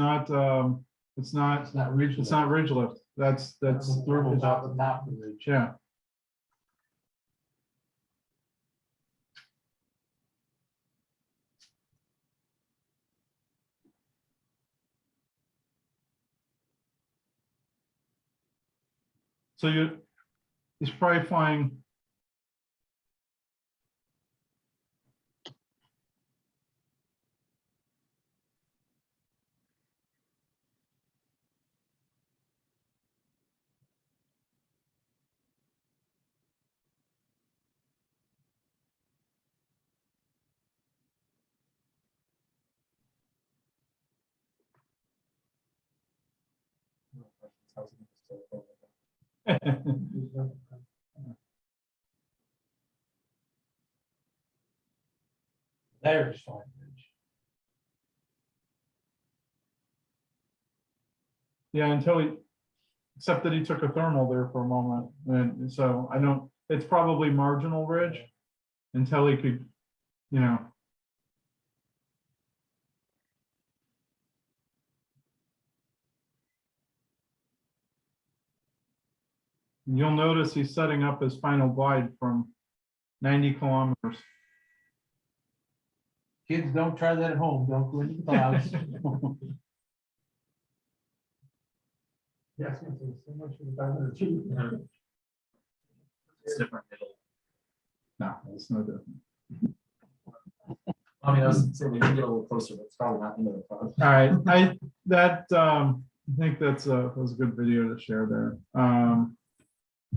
lift. That's thermal top of the ridge. Yeah. So he's probably flying. There's fine ridge. Yeah, except that he took a thermal there for a moment. And so it's probably marginal ridge until he could, you know. You'll notice he's setting up his final glide from 90 kilometers. Kids, don't try that at home. Don't go into the clouds. Yes, so much for the 500 It's different. No, it's no different. I mean, I was saying we can get a little closer, but it's probably not into the cloud. All right, I think that was a good video to share there.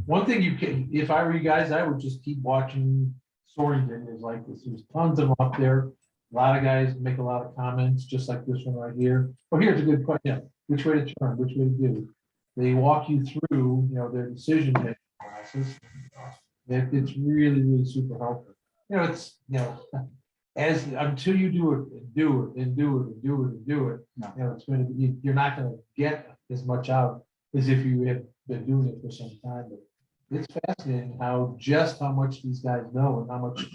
One thing you can, if I were you guys, I would just keep watching Soaring videos like this. There's tons of them up there. A lot of guys make a lot of comments, just like this one right here. Oh, here's a good question. Which way to turn? Which way to do? They walk you through, their decision making process. It's really, really super helpful. it's, as, until you do it, and do it, and do it, and do it, and do it, it's gonna be, you're not gonna get as much out as if you had been doing it for some time, but it's fascinating how much these guys know and how much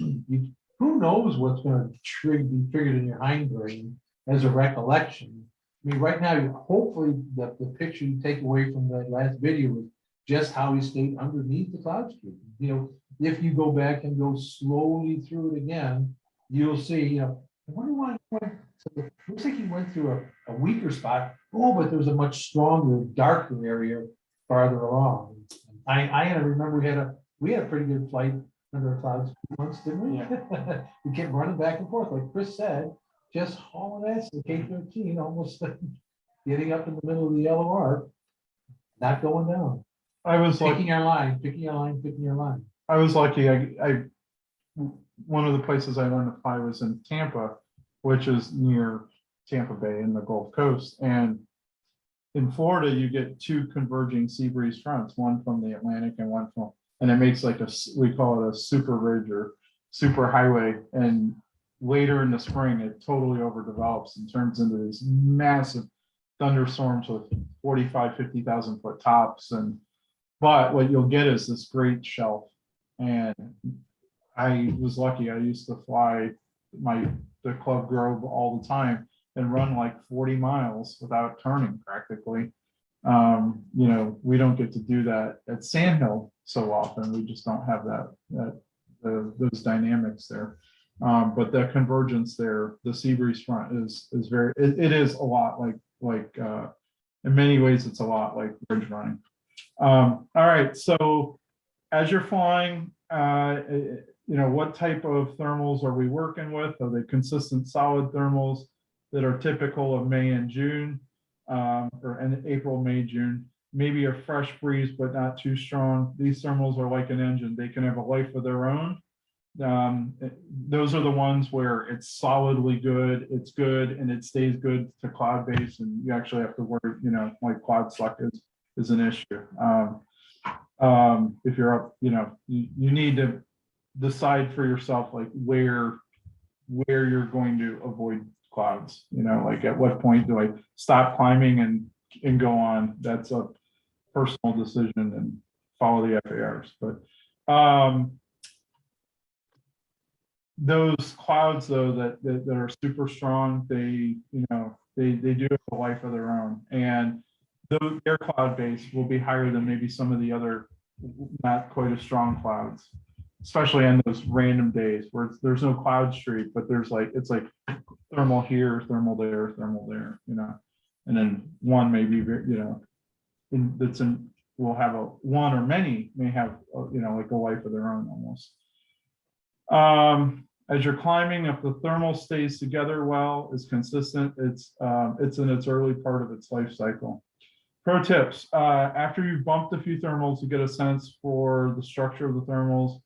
who knows what's gonna be triggered in your hindbrain as a recollection. I mean, right now, hopefully, the picture you take away from that last video is just how he stayed underneath the cloud streak. If you go back and go slowly through it again, you'll see, I wonder why he went, so it looks like he went through a weaker spot. Oh, but there was a much stronger, darker area farther along. I remember we had a pretty good flight under clouds once, didn't we? Yeah. We kept running back and forth, like Chris said, just hauling ass to K-13, almost getting up in the middle of the yellow arc, not going down. I was like, Picking our line, picking our line, picking our line. I was lucky. One of the places I learned to fly was in Tampa, which is near Tampa Bay in the Gulf Coast. And in Florida, you get two converging sea breeze fronts, one from the Atlantic and one from, and it makes like we call it a super ridge or super highway. And later in the spring, it totally overdevelops and turns into these massive thunderstorms with 45, 50,000 foot tops. But what you'll get is this great shelf. And I was lucky. I used to fly the Club Grove all the time and run like 40 miles without turning practically. We don't get to do that at Sandhill so often. We just don't have those dynamics there. But the convergence there, the sea breeze front is very, it is a lot like in many ways, it's a lot like bridge running. All right, so as you're flying, what type of thermals are we working with? Are they consistent solid thermals that are typical of May and June, or in April, May, June? Maybe a fresh breeze, but not too strong. These thermals are like an engine. They can have a life of their own. Those are the ones where it's solidly good, it's good, and it stays good to cloud base, and you actually have to worry, like cloud slack is an issue. If you're up, you need to decide for yourself like where you're going to avoid clouds, like at what point do I stop climbing and go on? That's a personal decision and follow the FARs. But those clouds though that are super strong, they do have a life of their own, and their cloud base will be higher than maybe some of the other not quite as strong clouds, especially on those random days where there's no cloud streak, but it's like thermal here, thermal there, and then one maybe, will have one or many may have, like a life of their own almost. As you're climbing, if the thermal stays together well, is consistent, it's in its early part of its life cycle. Pro tips, after you've bumped a few thermals, you get a sense for the structure of the thermals.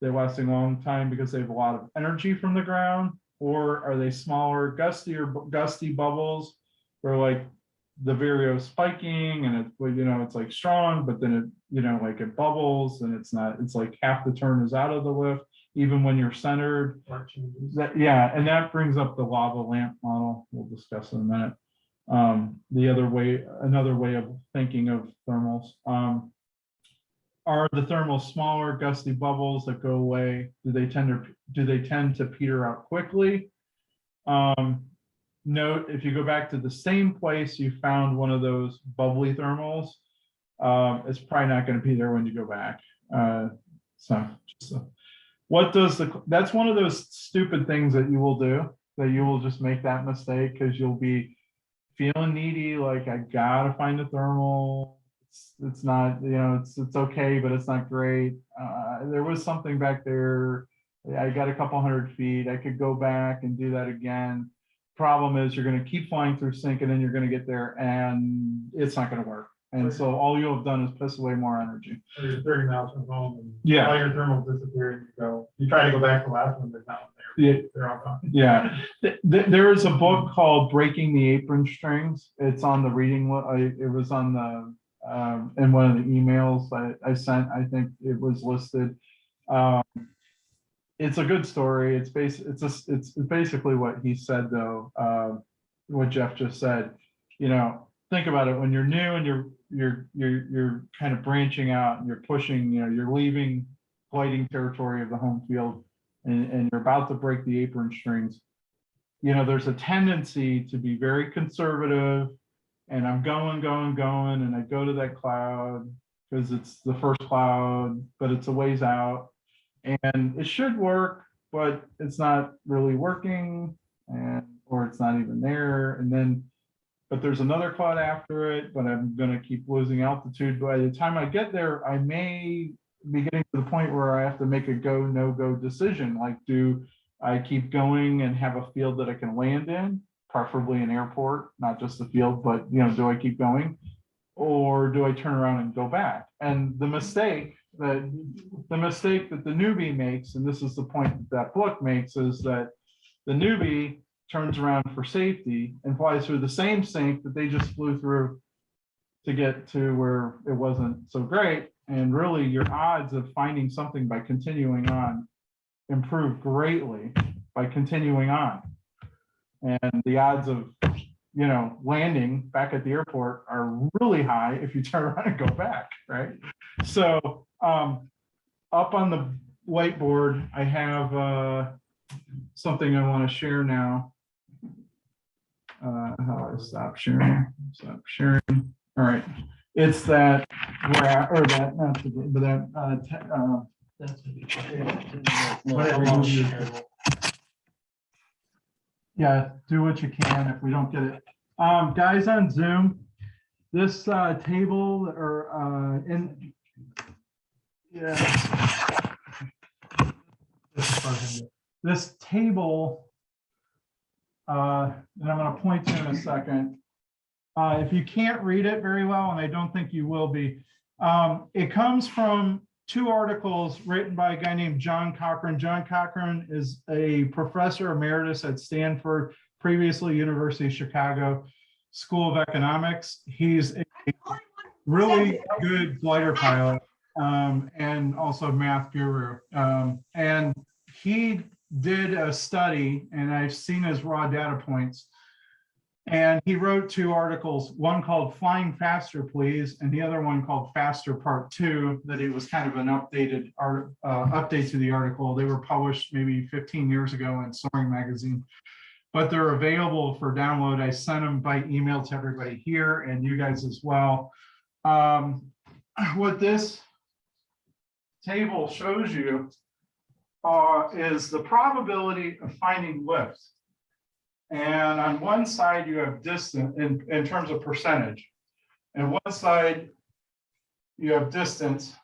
They're lasting a long time because they have a lot of energy from the ground, or are they smaller, gusty bubbles where like the Vireo spiking and it's like strong, but then it it bubbles and it's like half the turn is out of the lift, even when you're centered. And that brings up the lava lamp model we'll discuss in a minute. Another way of thinking of thermals. Are the thermals smaller, gusty bubbles that go away? Do they tend to peter out quickly? Note, if you go back to the same place you found one of those bubbly thermals, it's probably not going to be there when you go back. That's one of those stupid things that you will do, that you will just make that mistake because you'll be feeling needy, like I gotta find a thermal. It's not, it's okay, but it's not great. There was something back there. I got a couple 100 feet. I could go back and do that again. Problem is you're going to keep flying through sync and then you're going to get there and it's not going to work. And so all you'll have done is piss away more energy. You're 30 miles from home and Yeah. all your thermals disappear and you try to go back to the last one, they're not there. Yeah. They're all gone. Yeah. There is a book called Breaking the Apron Strings. It's on the reading list. It was on the in one of the emails I sent. I think it was listed. it's a good story. It's basically what he said though, what Jeff just said. You know, think about it, when you're new and you're kind of branching out and you're pushing, you know, you're leaving gliding territory of the home field and you're about to break the apron strings. You know, there's a tendency to be very conservative, and I'm going, and I go to that cloud because it's the first cloud, but it's a ways out. And it should work, but it's not really working, or it's not even there. And then, but there's another cloud after it, but I'm going to keep losing altitude. By the time I get there, I may be getting to the point where I have to make a go, no go decision. Like, do I keep going and have a field that I can land in, preferably an airport, not just a field, but, you know, do I keep going? Or do I turn around and go back? And the mistake that the newbie makes, and this is the point that book makes, is that the newbie turns around for safety and flies through the same sink that they just flew through to get to where it wasn't so great. And really your odds of finding something by continuing on improve greatly by continuing on. And the odds of, you know, landing back at the airport are really high if you turn around and go back, right? So up on the whiteboard, I have something I want to share now. How do I stop sharing? Stop sharing. All right. It's that graph, or that, not the, but that, whatever you use. Yeah, do what you can if we don't get it. Guys on Zoom, this table or in, yeah, this table, and I'm going to point to in a second. If you can't read it very well, and I don't think you will be, it comes from two articles written by a guy named John Cochran. John Cochran is a professor emeritus at Stanford, previously University of Chicago School of Economics. He's a really good glider pilot and also math guru. And he did a study, and I've seen his raw data points. And he wrote two articles, one called Flying Faster, Please, and the other one called Faster Part 2, that it was kind of an updated update to the article. They were published maybe 15 years ago in Soaring magazine, but they're available for download. I sent them by email to everybody here and you guys as well. What this table shows you is the probability of finding lift. And on one side, you have distance in terms of percentage. And one side, you have distance,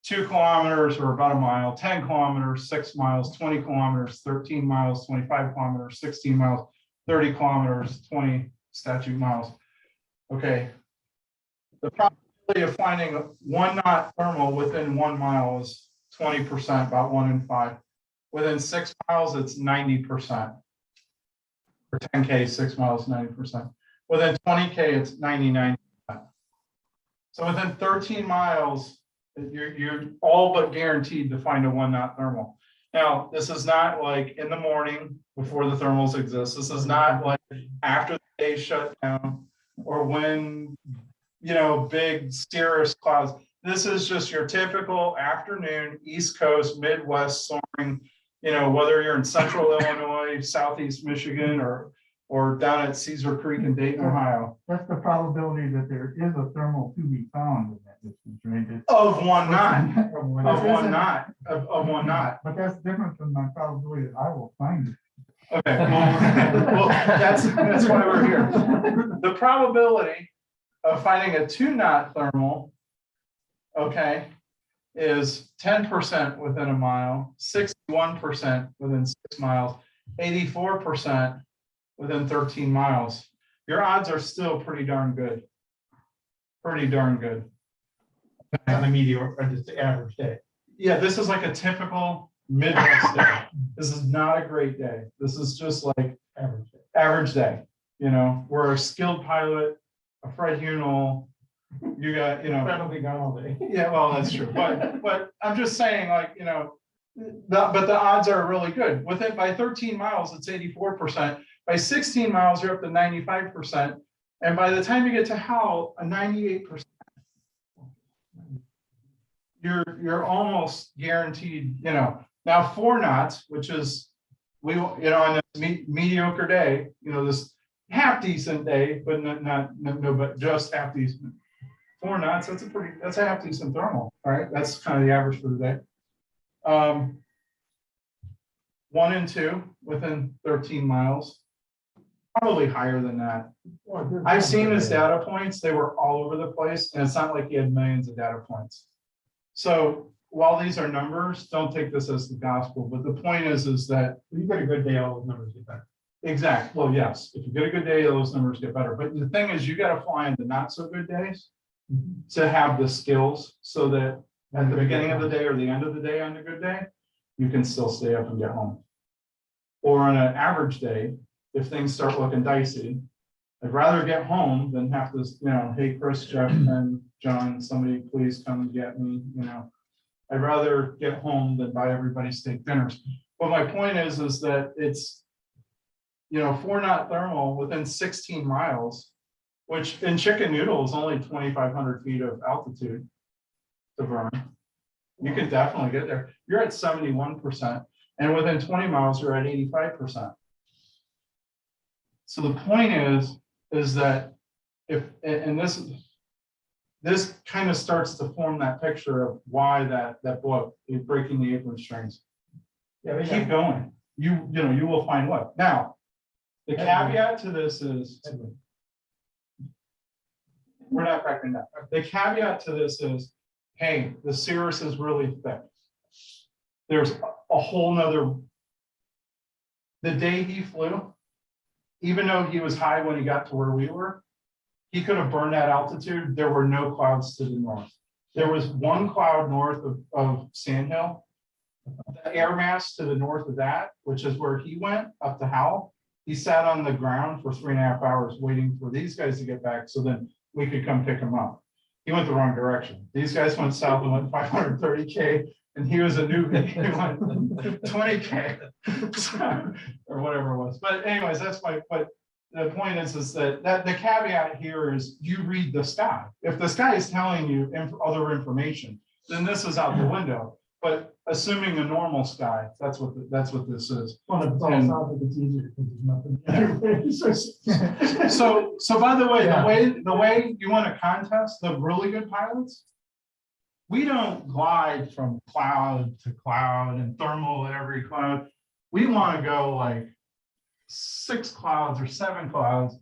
2 kilometers or about a mile, 10 kilometers, 6 miles, 20 kilometers, 13 miles, 25 kilometers, 16 miles, 30 kilometers, 20 statute miles. Okay. The probability of finding 1 knot thermal within 1 mile is 20%, about 1 in 5. Within 6 miles, it's 90%. For 10K, 6 miles, 90%. Within 20K, it's 99%. So within 13 miles, you're all but guaranteed to find a 1 knot thermal. Now, this is not like in the morning before the thermals exist. This is not like after the day shut down or when, you know, big cirrus clouds. This is just your typical afternoon, East Coast, Midwest soaring. You know, whether you're in central Illinois, southeast Michigan, or down at Cedar Creek in Dayton, Ohio. That's the probability that there is a thermal to be found in that distance, right? Of 1 knot. Of 1 knot. Of 1 knot. But that's different from my probability that I will find it. Okay. Well, that's why we're here. The probability of finding a 2 knot thermal, okay, is 10% within a mile, 61% within 6 miles, 84% within 13 miles. Your odds are still pretty darn good. Pretty darn good. On a meteor, or just the average day. Yeah, this is like a typical Midwest day. This is not a great day. This is just like average day. You know, we're a skilled pilot, a Fred Hunel. You got, you know, Probably gone all day. yeah, well, that's true. But I'm just saying, like, you know, But the odds are really good. By 13 miles, it's 84%. By 16 miles, you're up to 95%. And by the time you get to Howell, a 98%. You're almost guaranteed, now 4 knots, which is on a mediocre day, this half decent day, but but just half decent. 4 knots, that's a half decent thermal. All right, that's kind of the average for the day. 1 and 2 within 13 miles, probably higher than that. I've seen his data points, they were all over the place, and it's not like he had millions of data points. So while these are numbers, don't take this as the gospel, but the point is that You get a good day, all those numbers get better. exactly. Well, yes, if you get a good day, those numbers get better. But the thing is, you got to fly in the not so good days to have the skills so that at the beginning of the day or the end of the day on a good day, you can still stay up and get home. Or on an average day, if things start looking dicey, I'd rather get home than have to, hey, Chris, Jeff, and John, somebody please come and get me, I'd rather get home than buy everybody steak dinners. But my point is that it's, 4 knot thermal within 16 miles, which in Chicken Noodle is only 2,500 feet of altitude to burn. You could definitely get there. You're at 71%, and within 20 miles, you're at 85%. So the point is that this kind of starts to form that picture of why that book is Breaking the Apron Strings. Yeah, keep going. You will find what. Now, the caveat to this is we're not cracking that. The caveat to this is, hey, the cirrus is really thick. There's a whole nother. The day he flew, even though he was high when he got to where we were, he could have burned that altitude. There were no clouds to the north. There was one cloud north of Sand Hill. The air mass to the north of that, which is where he went up to Howell. He sat on the ground for 3.5 hours waiting for these guys to get back so then we could come pick him up. He went the wrong direction. These guys went south and went 530K, and he was a newbie. He went 20K or whatever it was. But anyways, but the point is that the caveat here is you read the sky. If the sky is telling you other information, then this is out the window. But assuming a normal sky, that's what this is. Well, it's all south, it's easier because there's nothing. So by the way you want to contest the really good pilots, we don't glide from cloud to cloud and thermal at every cloud. We want to go like 6 clouds or 7 clouds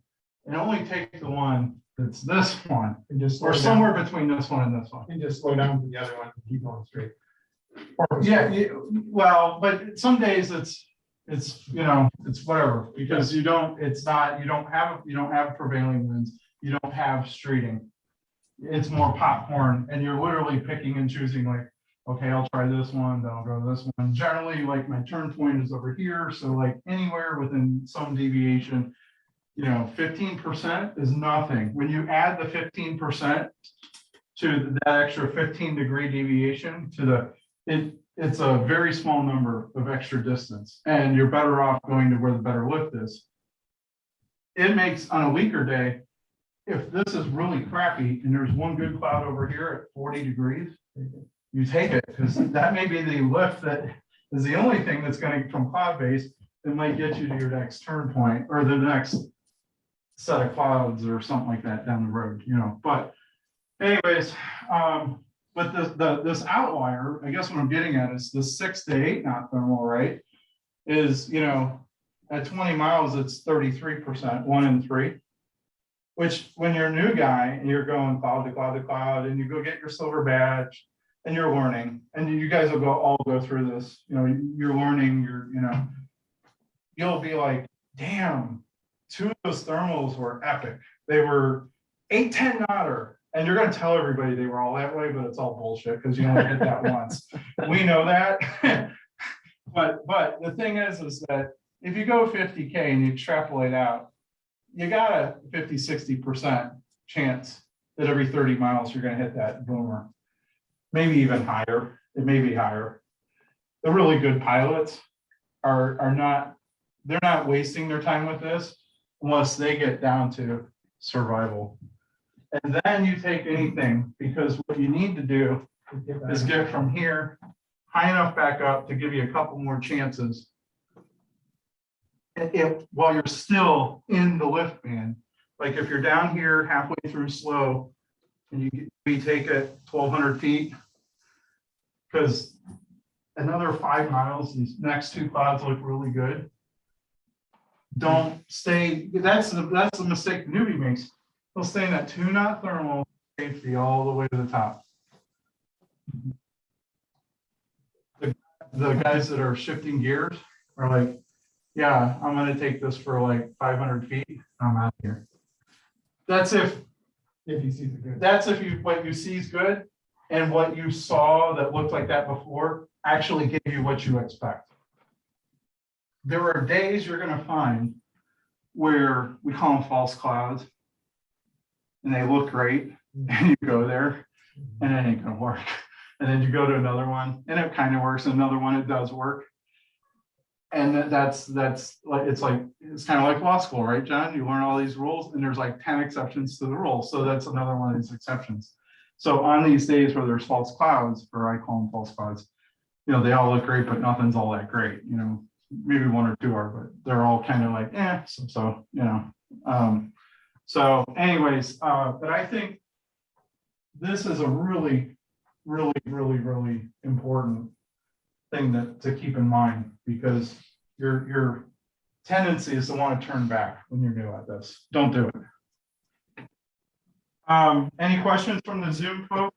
and only take the one that's this one, And just or somewhere between this one and this one. And just slow down to the other one and keep going straight. Yeah, well, but some days it's whatever, because you don't have prevailing winds, you don't have streeting. It's more popcorn, and you're literally picking and choosing, like, okay, I'll try this one, then I'll go to this one. Generally, like, my turn point is over here, so like anywhere within some deviation, 15% is nothing. When you add the 15% to that extra 15-degree deviation to it's a very small number of extra distance, and you're better off going to where the better lift is. It makes, on a weaker day, if this is really crappy and there's one good cloud over here at 40 degrees, you take it, because that may be the lift that is the only thing that's going to, from cloud base, that might get you to your next turn point or the next set of clouds or something like that down the road, But anyways, but this outlier, I guess what I'm getting at is the 6 to 8 knot thermal, right? Is, at 20 miles, it's 33%, 1 in 3. Which, when you're a new guy and you're going cloud to cloud to cloud, and you go get your silver badge, and you're learning, and you guys will all go through this. You're learning. You'll be like, damn, 2 of those thermals were epic. They were 8-10 knotter. And you're going to tell everybody they were all that way, but it's all bullshit because you only hit that once. We know that. but the thing is that if you go 50K and you extrapolate out, you got a 50-60% chance that every 30 miles you're going to hit that boomer. Maybe even higher. It may be higher. the really good pilots are not, they're not wasting their time with this unless they get down to survival. And then you take anything, because what you need to do is get from here high enough back up to give you a couple more chances. If while you're still in the lift band, like if you're down here halfway through slow and we take it 1,200 feet, because another 5 miles, these next two clouds look really good. Don't stay, that's the mistake the newbie makes. They'll stay in that 2-knot thermal safety all the way to the top. The guys that are shifting gears are like, yeah, I'm gonna take this for like 500 feet. I'm out of here. That's if you see the good. that's if you what you see is good, and what you saw that looked like that before actually give you what you expect. There are days you're gonna find where we call them false clouds, and they look great, and you go there, and it ain't gonna work. And then you go to another one, and it kind of works. Another one, it does work. And that's like it's kind of like law school, right, John? You learn all these rules, and there's like 10 exceptions to the rule. So that's another one of these exceptions. So on these days where there's false clouds, or I call them false clouds, you know, they all look great, but nothing's all that great. You know, maybe one or two are, but they're all kind of like, so you know. So anyways, but I think this is a really important thing to keep in mind, because your tendency is to want to turn back when you're new at this. Don't do it. Any questions from the Zoom folks?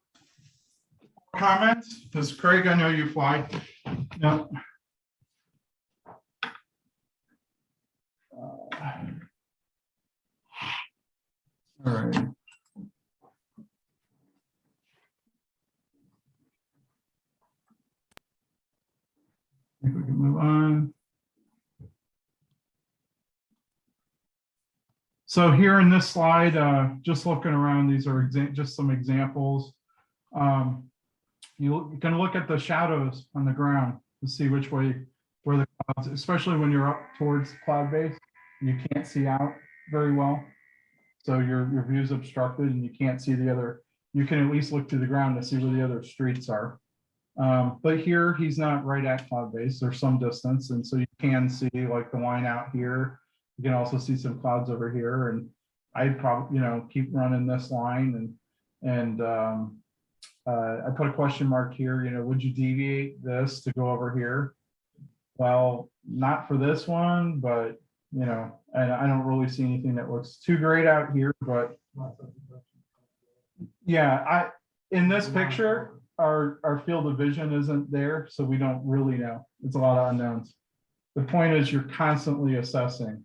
Comments? Because Craig, I know you fly. No. All right. I think we can move on. So here in this slide, just looking around, these are just some examples. You can look at the shadows on the ground to see which way, where the clouds, especially when you're up towards cloud base, you can't see out very well. So your view is obstructed and you can't see the other, you can at least look to the ground to see where the other streets are. But here he's not right at cloud base, there's some distance, and so you can see like the line out here. You can also see some clouds over here, and I'd probably, you know, keep running this line, and I put a question mark here, you know, would you deviate this to go over here? Well, not for this one, but you know, and I don't really see anything that looks too great out here, but yeah, in this picture, our field of vision isn't there, so we don't really know. It's a lot of unknowns. The point is you're constantly assessing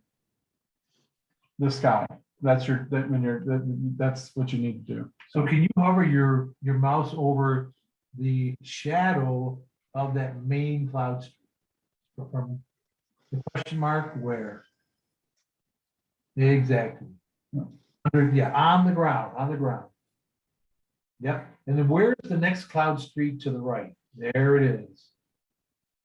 the sky. That's what you need to do. So can you hover your mouse over the shadow of that main cloud street? From the question mark where? Exactly. Yeah, on the ground. Yep. And then where's the next cloud street to the right? There it is.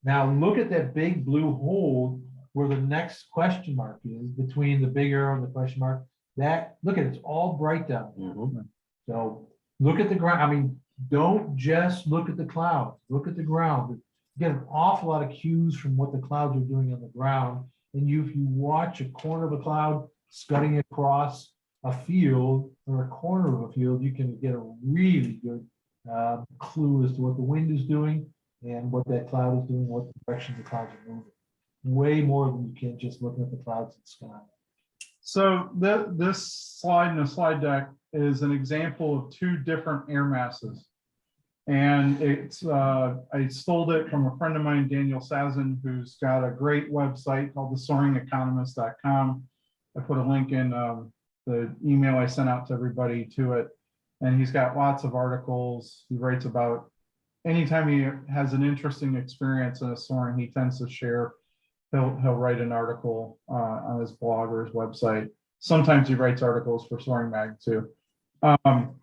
Now look at that big blue hole where the next question mark is, between the big arrow and the question mark. That, look at it, it's all bright down there. Mm-hmm. So look at the ground. I mean, don't just look at the clouds, look at the ground. You get an awful lot of cues from what the clouds are doing on the ground. And if you watch a corner of a cloud scudding across a field or a corner of a field, you can get a really good clue as to what the wind is doing and what that cloud is doing, what direction the clouds are moving. Way more than you can just looking at the clouds in the sky. So this slide in the slide deck is an example of two different air masses. And it's I stole it from a friend of mine, Daniel Sazin, who's got a great website called thesoaringeconomist.com. I put a link in the email I sent out to everybody to it. And he's got lots of articles. He writes about anytime he has an interesting experience in a soaring, he tends to share. He'll write an article on his blog or his website. Sometimes he writes articles for Soaring Mag too.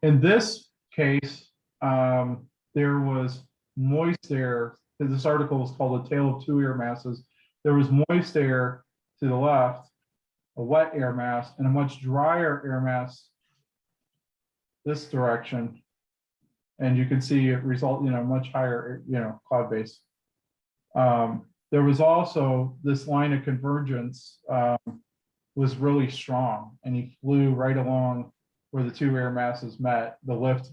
In this case, there was moist air this article was called A Tale of Two Air Masses. There was moist air to the left, a wet air mass, and a much drier air mass this direction. And you can see it result, much higher, cloud base. There was also this line of convergence was really strong, and he flew right along where the two air masses met. The lift,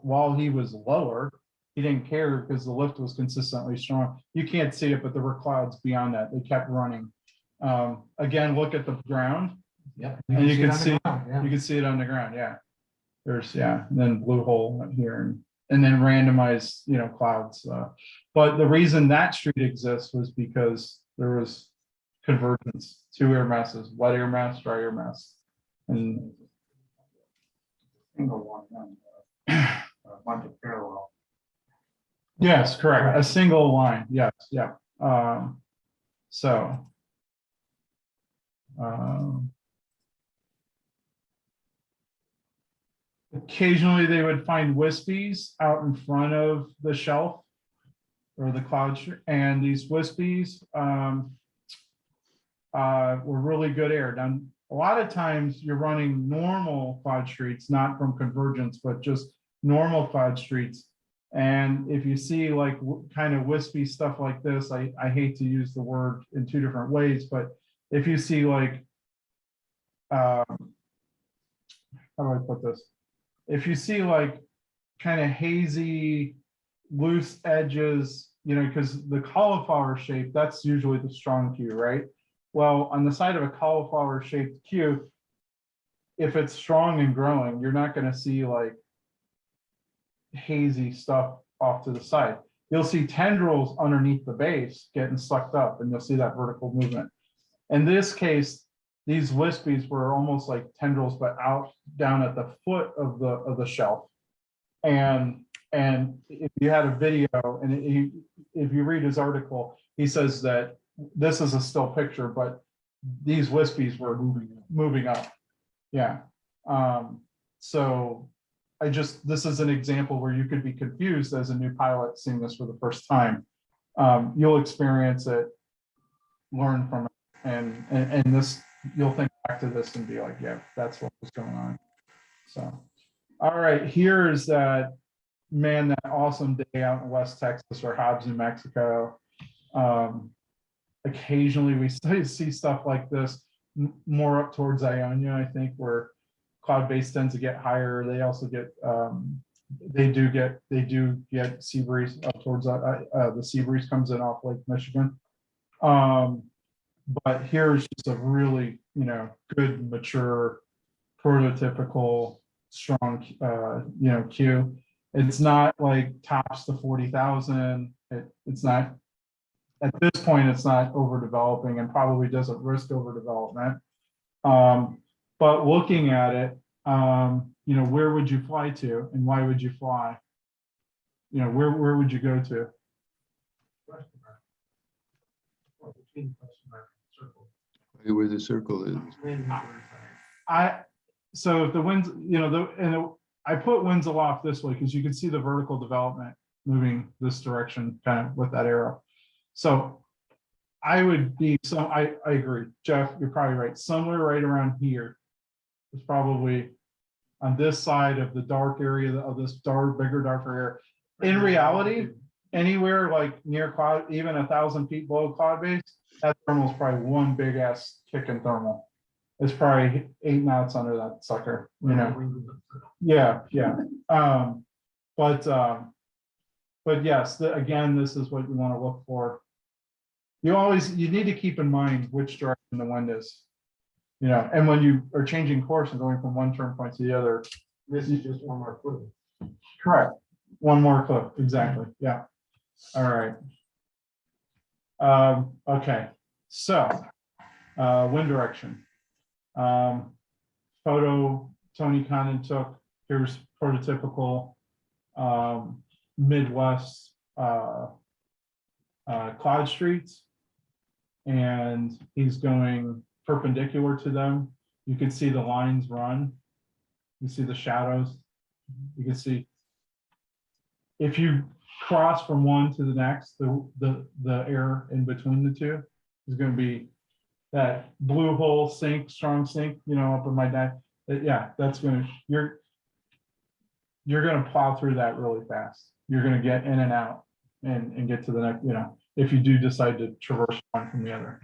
while he was lower, he didn't care because the lift was consistently strong. You can't see it, but there were clouds beyond that. They kept running. Again, look at the ground. Yep. And you can it on the see, ground, yeah. you can see it on the ground. Yeah. There's, and then blue hole here and then randomized, clouds. But the reason that street exists was because there was convergence, two air masses, wet air mass, dry air mass. And Single one, a bunch of parallel. yes, correct. A single line. Yes. Yeah. So. Occasionally they would find wispies out in front of the shelf or the cloud, and these wispies were really good air. Now, a lot of times you're running normal cloud streets, not from convergence, but just normal cloud streets. And if you see like kind of wispy stuff like this, I hate to use the word in two different ways, but if you see like, how do I put this? If you see like kind of hazy, loose edges, because the cauliflower shape, that's usually the strong cue, right? Well, on the side of a cauliflower shaped cue, if it's strong and growing, you're not going to see like hazy stuff off to the side. You'll see tendrils underneath the base getting sucked up, and you'll see that vertical movement. In this case, these wispies were almost like tendrils, but out down at the foot of the shelf. And if you had a video, and if you read his article, he says that this is a still picture, but these wispies were moving up. Yeah. So this is an example where you could be confused as a new pilot seeing this for the first time. You'll experience it, learn from it, and this, you'll think back to this and be like, yeah, that's what was going on. So, all right, here's that awesome day out in West Texas or Hobbs, New Mexico. Occasionally we see stuff like this more up towards Ionia, I think, where cloud base tends to get higher. They also get they do get sea breeze up towards the sea breeze comes in off Lake Michigan. But here's just a really, good, mature, prototypical, strong, queue. It's not like tops to 40,000. It's not, at this point, it's not overdeveloping and probably doesn't risk overdevelopment. But looking at it, where would you fly to and why would you fly? Where would you go to? Where the circle is. So if the winds, I put winds aloft this way because you can see the vertical development moving this direction kind of with that arrow. So I would be, I agree, Jeff, you're probably right. Somewhere right around here is probably on this side of the dark area of this bigger, darker area. In reality, anywhere like near cloud, even 1,000 feet below cloud base, that thermal is probably one big ass kicking thermal. It's probably 8 knots under that sucker, Yeah. But yes, again, this is what you want to look for. You need to keep in mind which direction the wind is, and when you are changing course and going from one turn point to the other. This is just one more clue. Correct. One more clip. Exactly. Yeah. All right. Okay. So, wind direction. Photo Tony Condon took. Here's prototypical Midwest cloud streets, and he's going perpendicular to them. You can see the lines run. You see the shadows. You can see if you cross from one to the next, the air in between the two is going to be that blue hole sink, strong sink, you know, up in my deck. Yeah, that's going to, you're going to plow through that really fast. You're going to get in and out and get to the next, you know, if you do decide to traverse one from the other.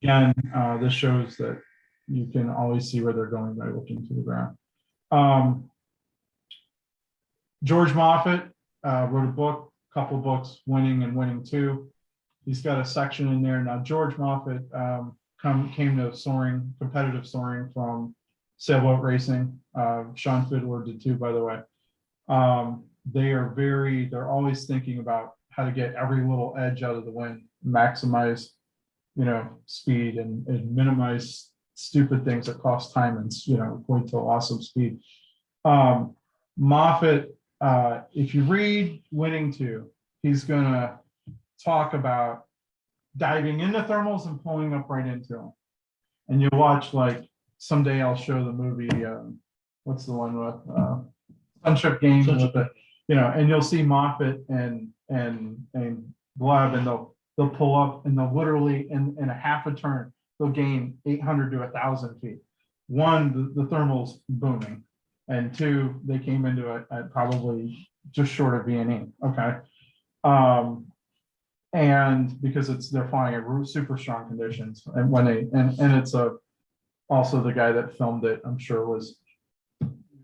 Again, this shows that you can always see where they're going by looking to the ground. George Moffat wrote a book, couple books, Winning and Winning 2. He's got a section in there. Now, George Moffat came to soaring, competitive soaring from sailboat racing. Sean Fiddler did too, by the way. They're always thinking about how to get every little edge out of the wind, maximize, you know, speed and minimize stupid things that cost time and, you know, point to loss of speed. Moffat, if you read Winning 2, he's gonna talk about diving into thermals and pulling up right into them. And you watch, like, someday I'll show the movie, what's the one with Sunship Games, with the, you know, and you'll see Moffat and Gleb, and they'll pull up and they'll literally in a half a turn, they'll gain 800 to 1,000 feet. One, the thermal's booming, and two, they came into it at probably just short of V&E. Okay. And because they're flying at super strong conditions, and when they and it's also the guy that filmed it, I'm sure, was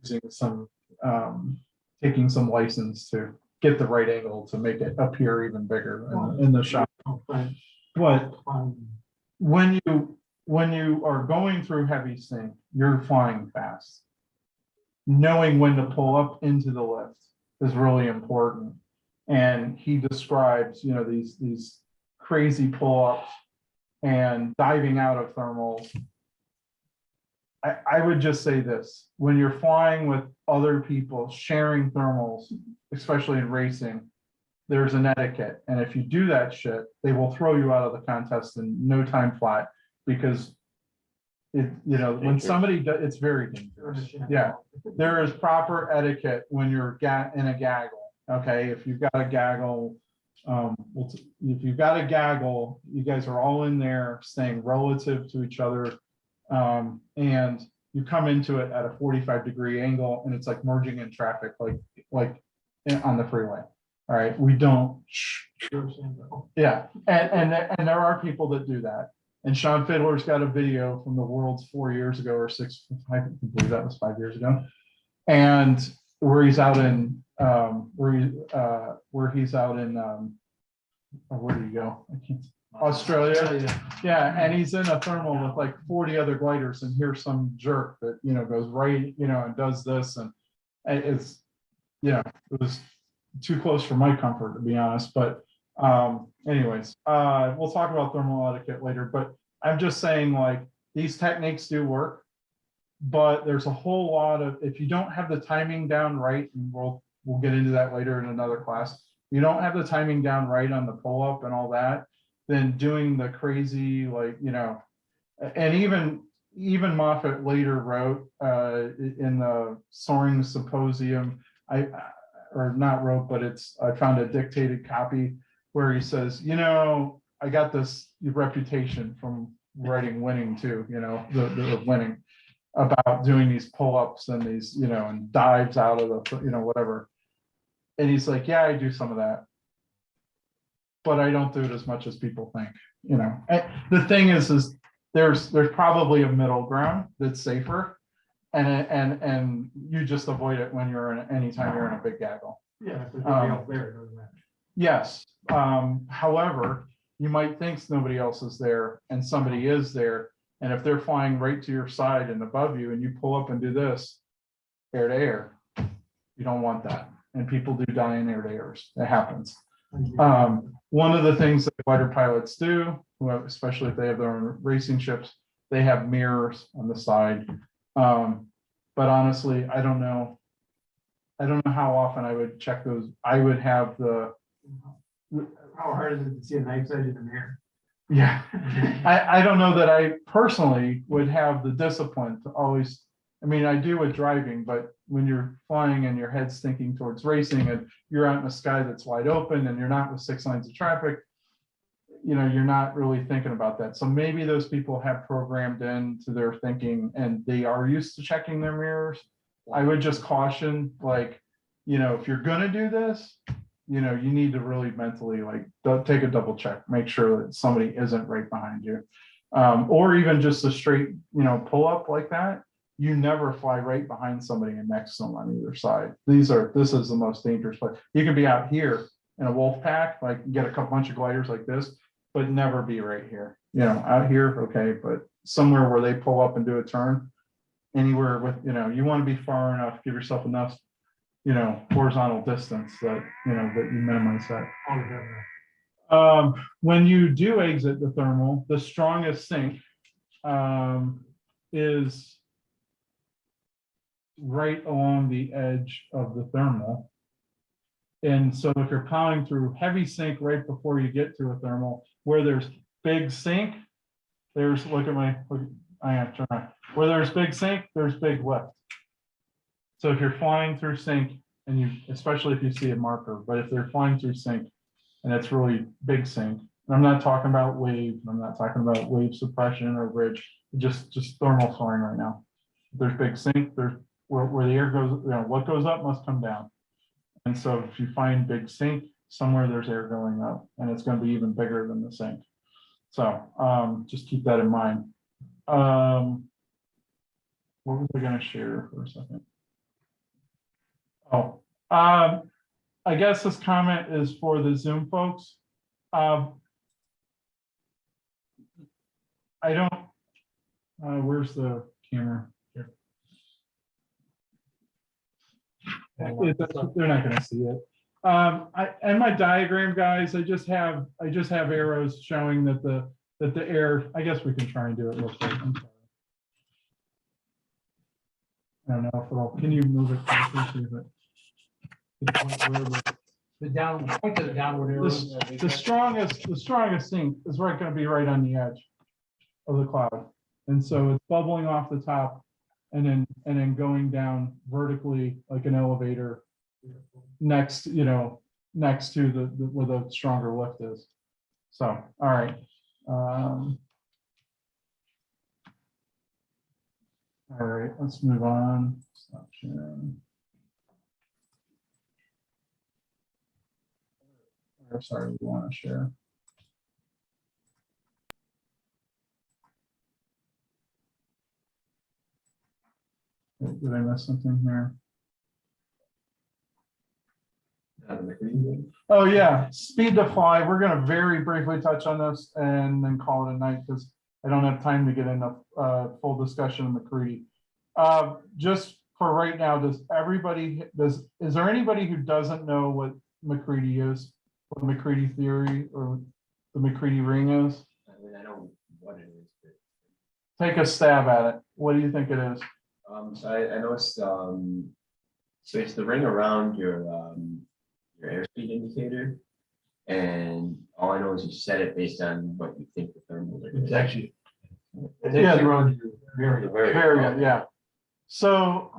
using some taking some license to get the right angle to make it appear even bigger in the shot. But when you are going through heavy sink, you're flying fast. Knowing when to pull up into the lift is really important. And he describes, you know, these crazy pull-ups and diving out of thermals. I would just say this: when you're flying with other people, sharing thermals, especially in racing, there's an etiquette. And if you do that shit, they will throw you out of the contest in no time flat, because it, you know, when somebody does, it's very dangerous. Yeah, there is proper etiquette when you're in a gaggle. Okay, if you've got a gaggle, if you've got a gaggle, you guys are all in there staying relative to each other, and you come into it at a 45-degree angle, and it's like merging in traffic, like on the freeway. All right, we don't. Yeah, and there are people that do that. And Sean Fiddler's got a video from the Worlds 4 years ago or 6, I believe that was 5 years ago, and where he's out in where he's out in where do you go? Australia. Yeah, and he's in a thermal with like 40 other gliders, and here's some jerk that, you know, goes right, you know, and does this, and it's, you know, it was too close for my comfort, to be honest. But anyways, we'll talk about thermal etiquette later, but I'm just saying, like, these techniques do work, but there's a whole lot of, if you don't have the timing down right, and we'll get into that later in another class, you don't have the timing down right on the pull up and all that, then doing the crazy, like, you know, and even Moffat later wrote in the Soaring Symposium, or not wrote, but I found a dictated copy where he says, you know, I got this reputation from writing Winning too, you know, the Winning, about doing these pull-ups and these, you know, and dives out of the, you know, whatever. And he's like, yeah, I do some of that, but I don't do it as much as people think, you know. And the thing is there's probably a middle ground that's safer, and you just avoid it when you're in, anytime you're in a big gaggle. Yeah, if there's nobody else there, it doesn't matter. Yes. However, you might think nobody else is there, and somebody is there. And if they're flying right to your side and above you, and you pull up and do this, air to air, you don't want that. And people do die in air to airs. It happens. One of the things that glider pilots do, especially if they have their own racing ships, they have mirrors on the side. But honestly, I don't know how often I would check those. I would have the. How hard is it to see a knife's edge in the mirror? Yeah, I don't know that I personally would have the discipline to always I mean, I do with driving, but when you're flying and your head's thinking towards racing and you're out in a sky that's wide open and you're not with 6 lanes of traffic, you know, you're not really thinking about that. So maybe those people have programmed into their thinking and they are used to checking their mirrors. I would just caution, like, you know, if you're gonna do this, you know, you need to really mentally like take a double check, make sure that somebody isn't right behind you. Or even just a straight, you know, pull up like that. You never fly right behind somebody and next to them on either side. This is the most dangerous place. You can be out here in a wolf pack, like get a couple bunch of gliders like this, but never be right here. You know, out here, okay, but somewhere where they pull up and do a turn, anywhere with, you know, you want to be far enough, give yourself enough, you know, horizontal distance that, you know, that you minimize that. When you do exit the thermal, the strongest sink is right along the edge of the thermal. And so if you're plowing through heavy sink right before you get to a thermal, where there's big sink, there's, look at my, I am trying, where there's big sink, there's big lift. So if you're flying through sink and you, especially if you see a marker, but if they're flying through sink and it's really big sink, and I'm not talking about wave, I'm not talking about wave suppression or bridge, just thermal soaring right now. There's big sink, there's where the air goes, you know, what goes up must come down. And so if you find big sink, somewhere there's air going up and it's going to be even bigger than the sink. So just keep that in mind. What was I going to share for a second? Oh, I guess this comment is for the Zoom folks. I don't, where's the camera? Here. They're not going to see it. And my diagram, guys, I just have arrows showing that the air. I guess we can try and do it real quick. I'm sorry. I don't know if it'll. Can you move it? The down, point to the downward arrow. The strongest sink is going to be right on the edge of the cloud, and so it's bubbling off the top, and then going down vertically like an elevator next, you know, next to the where the stronger lift is. So, all right. All right, let's move on. Stop sharing. Or sorry, we want to share. Did I miss something here? Oh yeah, speed to fly. We're going to very briefly touch on this and then call it a night because I don't have time to get into full discussion of McCready. Just for right now, is there anybody who doesn't know what McCready is, what McCready theory or the McCready ring is? I mean, I know what it is, but Take a stab at it. What do you think it is? so I know it's so it's the ring around your airspeed indicator, and all I know is you set it based on what you think the thermals are. It's actually. Yeah. Around your Very, yeah. So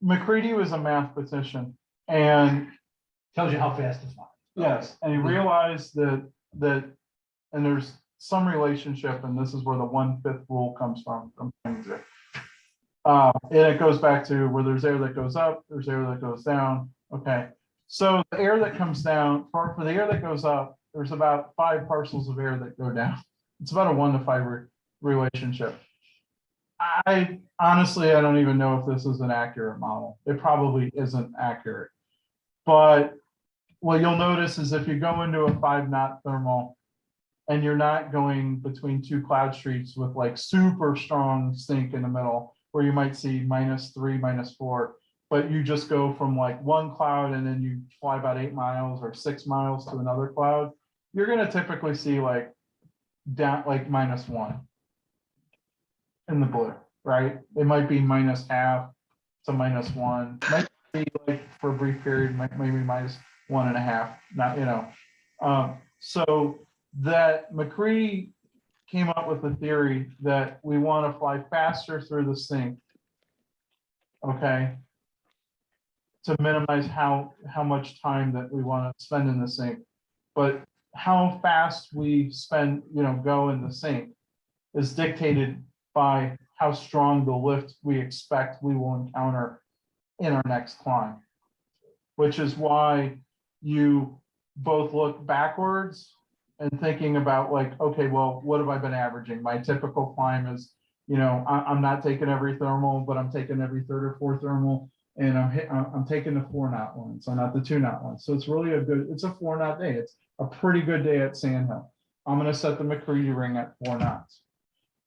McCready was a mathematician and tells you how fast to fly. yes, and he realized that and there's some relationship, and this is where the 1/5 rule comes from. And it goes back to where there's air that goes up, there's air that goes down. Okay, so the air that comes down, for the air that goes up, there's about 5 parcels of air that go down. It's about a 1 to 5 relationship. I honestly, I don't even know if this is an accurate model. It probably isn't accurate. But what you'll notice is if you go into a 5-knot thermal and you're not going between 2 cloud streets with like super strong sink in the middle, where you might see -3, -4, but you just go from like one cloud and then you fly about 8 miles or 6 miles to another cloud, you're going to typically see like down like -1 in the blue, right? It might be -0.5 to -1, might be like for a brief period, maybe -1.5, not, you know. So that McCready came up with a theory that we want to fly faster through the sink okay? To minimize how much time that we want to spend in the sink. But how fast we spend, go in the sink is dictated by how strong the lift we expect we will encounter in our next climb. Which is why you both look backwards and thinking about like, okay, well, what have I been averaging? My typical climb is, I'm not taking every thermal, but I'm taking every third or fourth thermal. And I'm taking the 4-knot one, so not the 2-knot one. So it's really it's a 4-knot day. It's a pretty good day at Sandhill. I'm gonna set the McCready ring at 4 knots.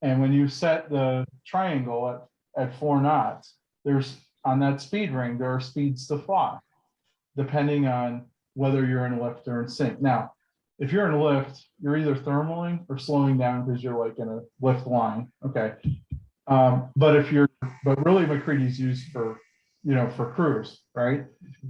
And when you set the triangle at 4 knots, there's on that speed ring, there are speeds to fly, depending on whether you're in lift or in sync. Now, if you're in lift, you're either thermaling or slowing down because you're like in a lift line. Okay. But really McCready's used for cruise, right?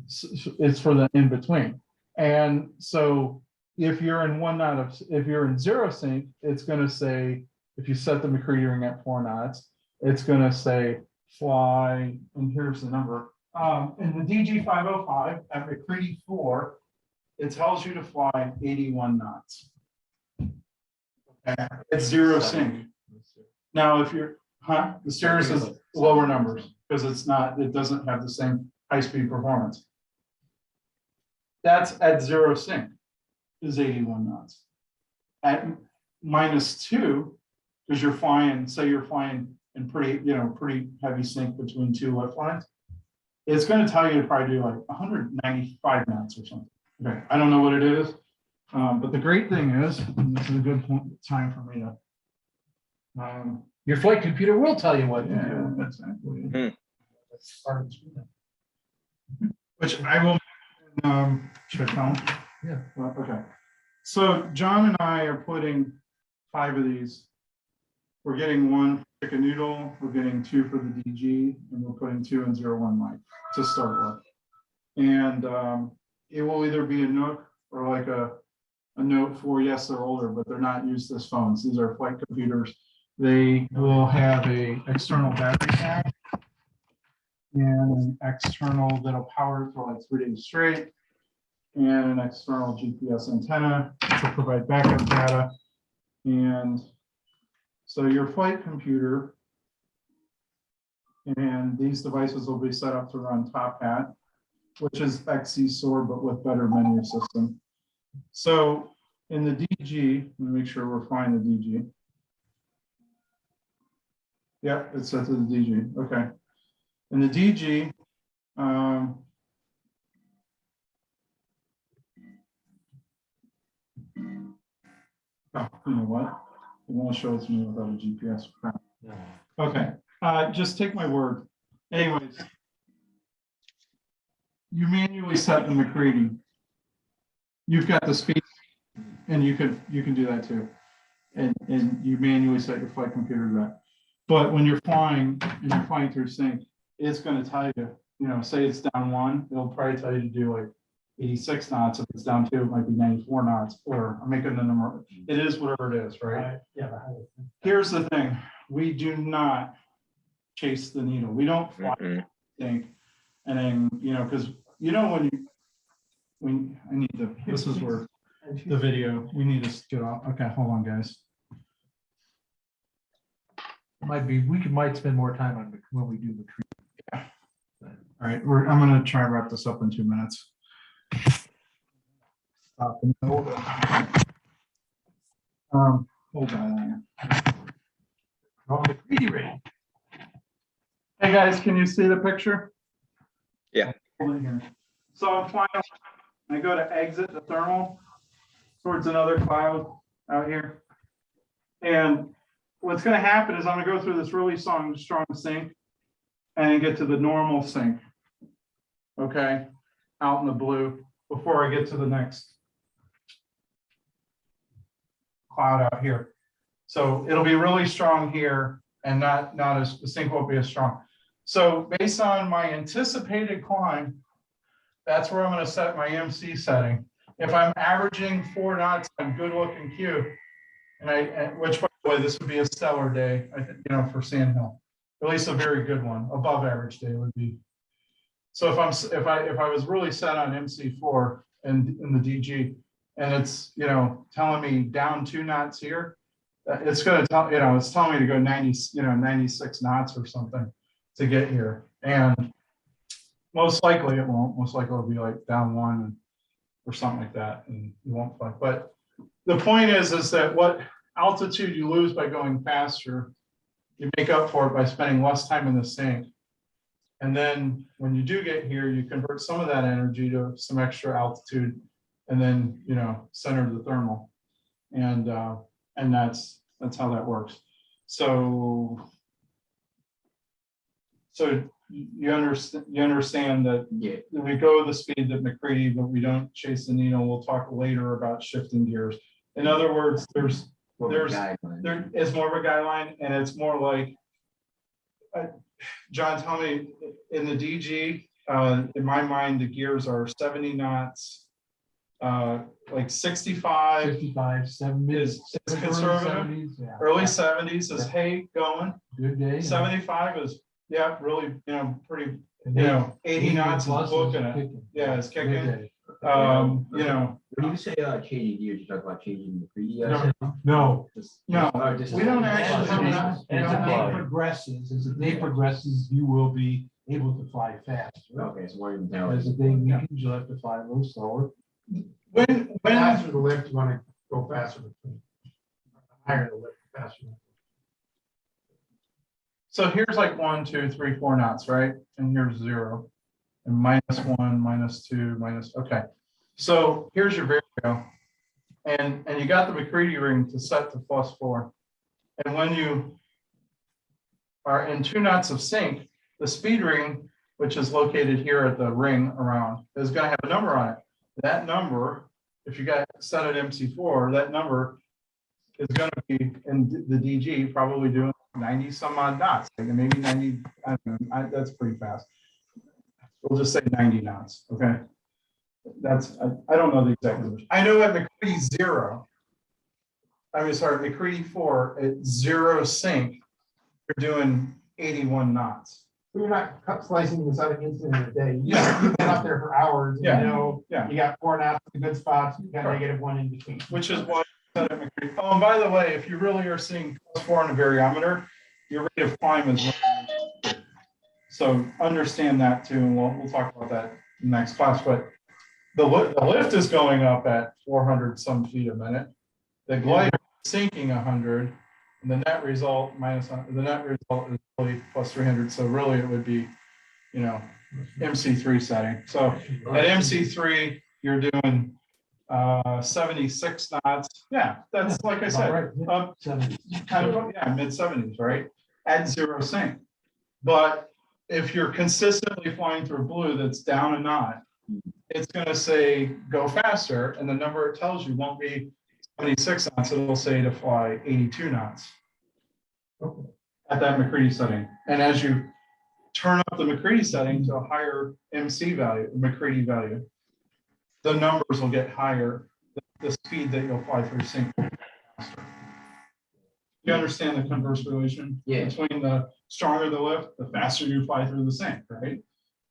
It's for the in between. And so if you're in 0 sync, it's going to say, if you set the McCready ring at 4 knots, it's going to say fly, and here's the number. In the DG 505 at McCready 4, it tells you to fly 81 knots. Okay. It's 0 sync. Now, if you're, the Cirrus is lower numbers because it doesn't have the same high-speed performance. That's at 0 sync is 81 knots. At -2, because you're flying in pretty heavy sync between 2 lift lines, it's going to tell you to probably do like 195 knots or something. Okay, I don't know what it is, but the great thing is, and this is a good time for me to. Your flight computer will tell you what to Yeah, do. exactly. That's part of the screen. Which I will. Should I tell them? Yeah. Well, okay. So John and I are putting 5 of these. We're getting 1 for chicken noodle, we're getting 2 for the DG, and we're putting 2 in 01 mic to start with. And it will either be a Nook or like a Note 4. Yes, they're older, but they're not used as phones. These are flight computers. They will have a external battery pack and an external that'll power it for like 3 days straight, and an external GPS antenna to provide backup data. And so your flight computer and these devices will be set up to run Top Hat, which is XC Soar, but with better menu system. So in the DG, let me make sure we're flying the DG. Yeah, it's set to the DG. Okay. In the DG, oh, you know what? It won't show it to me without a GPS. Okay, just take my word. Anyways, you manually set the McCready. You've got the speed, and you can do that too. And you manually set your flight computer to that. But when you're flying and you're flying through sync, it's going to tell you, say it's down 1, it'll probably tell you to do like 86 knots. If it's down 2, it might be 94 knots, or I'm making the number. It is whatever it is, right? Yeah. Here's the thing. We do not chase the needle. We don't fly sync. And then, because when I need to, this is where the video, we need to get off. Okay, hold on, guys. Might spend more time on when we do McCready. Yeah. All right, I'm going to try and wrap this up in 2 minutes. Stop in the middle. Hold on. On McCready ring. Hey guys, can you see the picture? Yeah. Hold it here. So I'm flying. I go to exit the thermal towards another cloud out here. And what's going to happen is I'm going to go through this really strong sync and get to the normal sync. Okay. Out in the blue before I get to the next cloud out here. So it'll be really strong here and not as the sync won't be as strong. So based on my anticipated climb, that's where I'm going to set my MC setting. If I'm averaging 4 knots on good looking Q, which by the way, this would be a stellar day, I think, for Sandhill. at least a very good one, above average day would be. So if I was really set on MC4 and in the DG, and it's, you know, telling me down 2 knots here, it's gonna tell, you know, it's telling me to go 90, you know, 96 knots or something to get here. And most likely it won't. Most likely it'll be like down 1 or something like that, and you won't fly. But the point is that what altitude you lose by going faster, you make up for it by spending less time in the sink. And then when you do get here, you convert some of that energy to some extra altitude, and then, you know, center the thermal. And that's how that works. So you understand that Yeah. we go the speed that McCready, but we don't chase the needle. We'll talk later about shifting gears. In other words, there is more of a guideline, and it's more like, John, tell me, in the DG, in my mind, the gears are 70 knots, like 65 55, 70 is conservative. 70s, yeah. Early 70s is hey going. Good day. 75 is, yeah, really, you know, pretty, And you then know, 80 knots is plus looking is at. kicking. Yeah, it's Good kicking. day. You know, When you say changing gears, you talk about changing the previous. No. no, we don't actually have enough. As the day progresses, you will be able to fly faster. Okay, so more than As the day weakens, you'll have to fly a little slower. When Faster the lift, you want to go faster. Higher the lift, faster. so here's like 1, 2, 3, 4 knots, right? And here's 0. And -1, -2, minus, okay. So here's your variable. And you got the McCready ring to set to +4. And when you are in 2 knots of sync, the speed ring, which is located here at the ring around, is going to have a number on it. That number, if you got set at MC4, that number is going to be in the DG, probably doing 90 some odd knots, like maybe 90. I don't know, that's pretty fast. We'll just say 90 knots. Okay. That's, I don't know the exact numbers. I know at McCready 0, I mean, sorry, McCready 4 at 0 sync, you're doing 81 knots. You're not cut slicing this out of instant in a day. You've been up there for hours. And Yeah. You know, Yeah. you got 4 knots in good spots. You got Correct. -1 in between. Which is why I said at McCready. Oh, and by the way, if you really are seeing +4 on a variometer, your rate of climb is low. So understand that too, and we'll talk about that in the next class. But the lift is going up at 400 some feet a minute. The glider is sinking 100, and the net result is really +300. So really, it would be, you know, MC3 setting. So at MC3, you're doing 76 knots. Yeah, that's like I said, up 70. kind of, yeah, mid-70s, right? At 0 sync. But if you're consistently flying through blue that's down a knot, it's going to say go faster, and the number it tells you won't be 76 knots. It'll say to fly 82 knots at that McCready setting. And as you turn up the McCready setting to a higher MC value, McCready value, the numbers will get higher. The speed that you'll fly through sync will be faster. You understand the converse relation? Yeah. Between the stronger the lift, the faster you fly through the sync, right?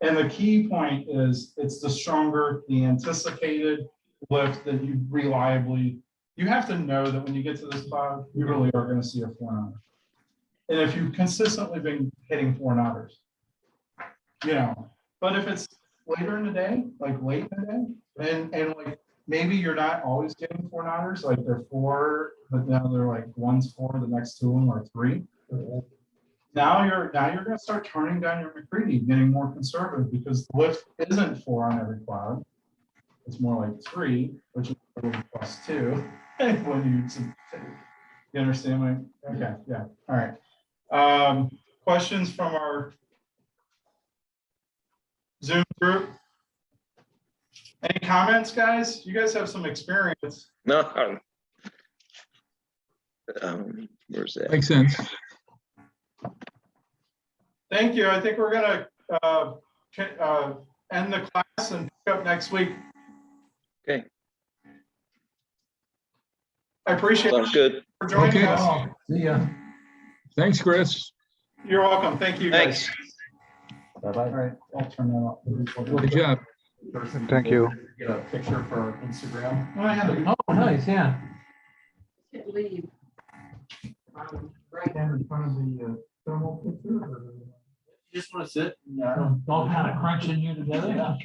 And the key point is it's the stronger the anticipated lift that you reliably, you have to know that when you get to this cloud, you really are going to see a 4-knot. And if you've consistently been hitting 4-knotters, you know, but if it's later in the day, like late in the day, and like maybe you're not always getting 4-knotters, like they're 4, but now they're like one's 4, the next 2 of them are 3. Now you're going to start turning down your McCready, getting more conservative, because the lift isn't 4 on every cloud. It's more like 3, which is +2. When you understand my, okay, yeah, all right. Questions from our Zoom group? Any comments, guys? You guys have some experience. No. Where's that? Makes sense. Thank you. I think we're gonna end the class and pick up next week. Okay. I appreciate Sounds good. it for joining Okay. us. See ya. Thanks, Chris. You're welcome. Thank you, guys. Thanks. All right, I'll turn that off. Good job. Thank you. Get a picture for our Instagram. Oh, nice, yeah. Stand in front of the thermal picture or? You just want to sit? Yeah. All kind of crunching you together.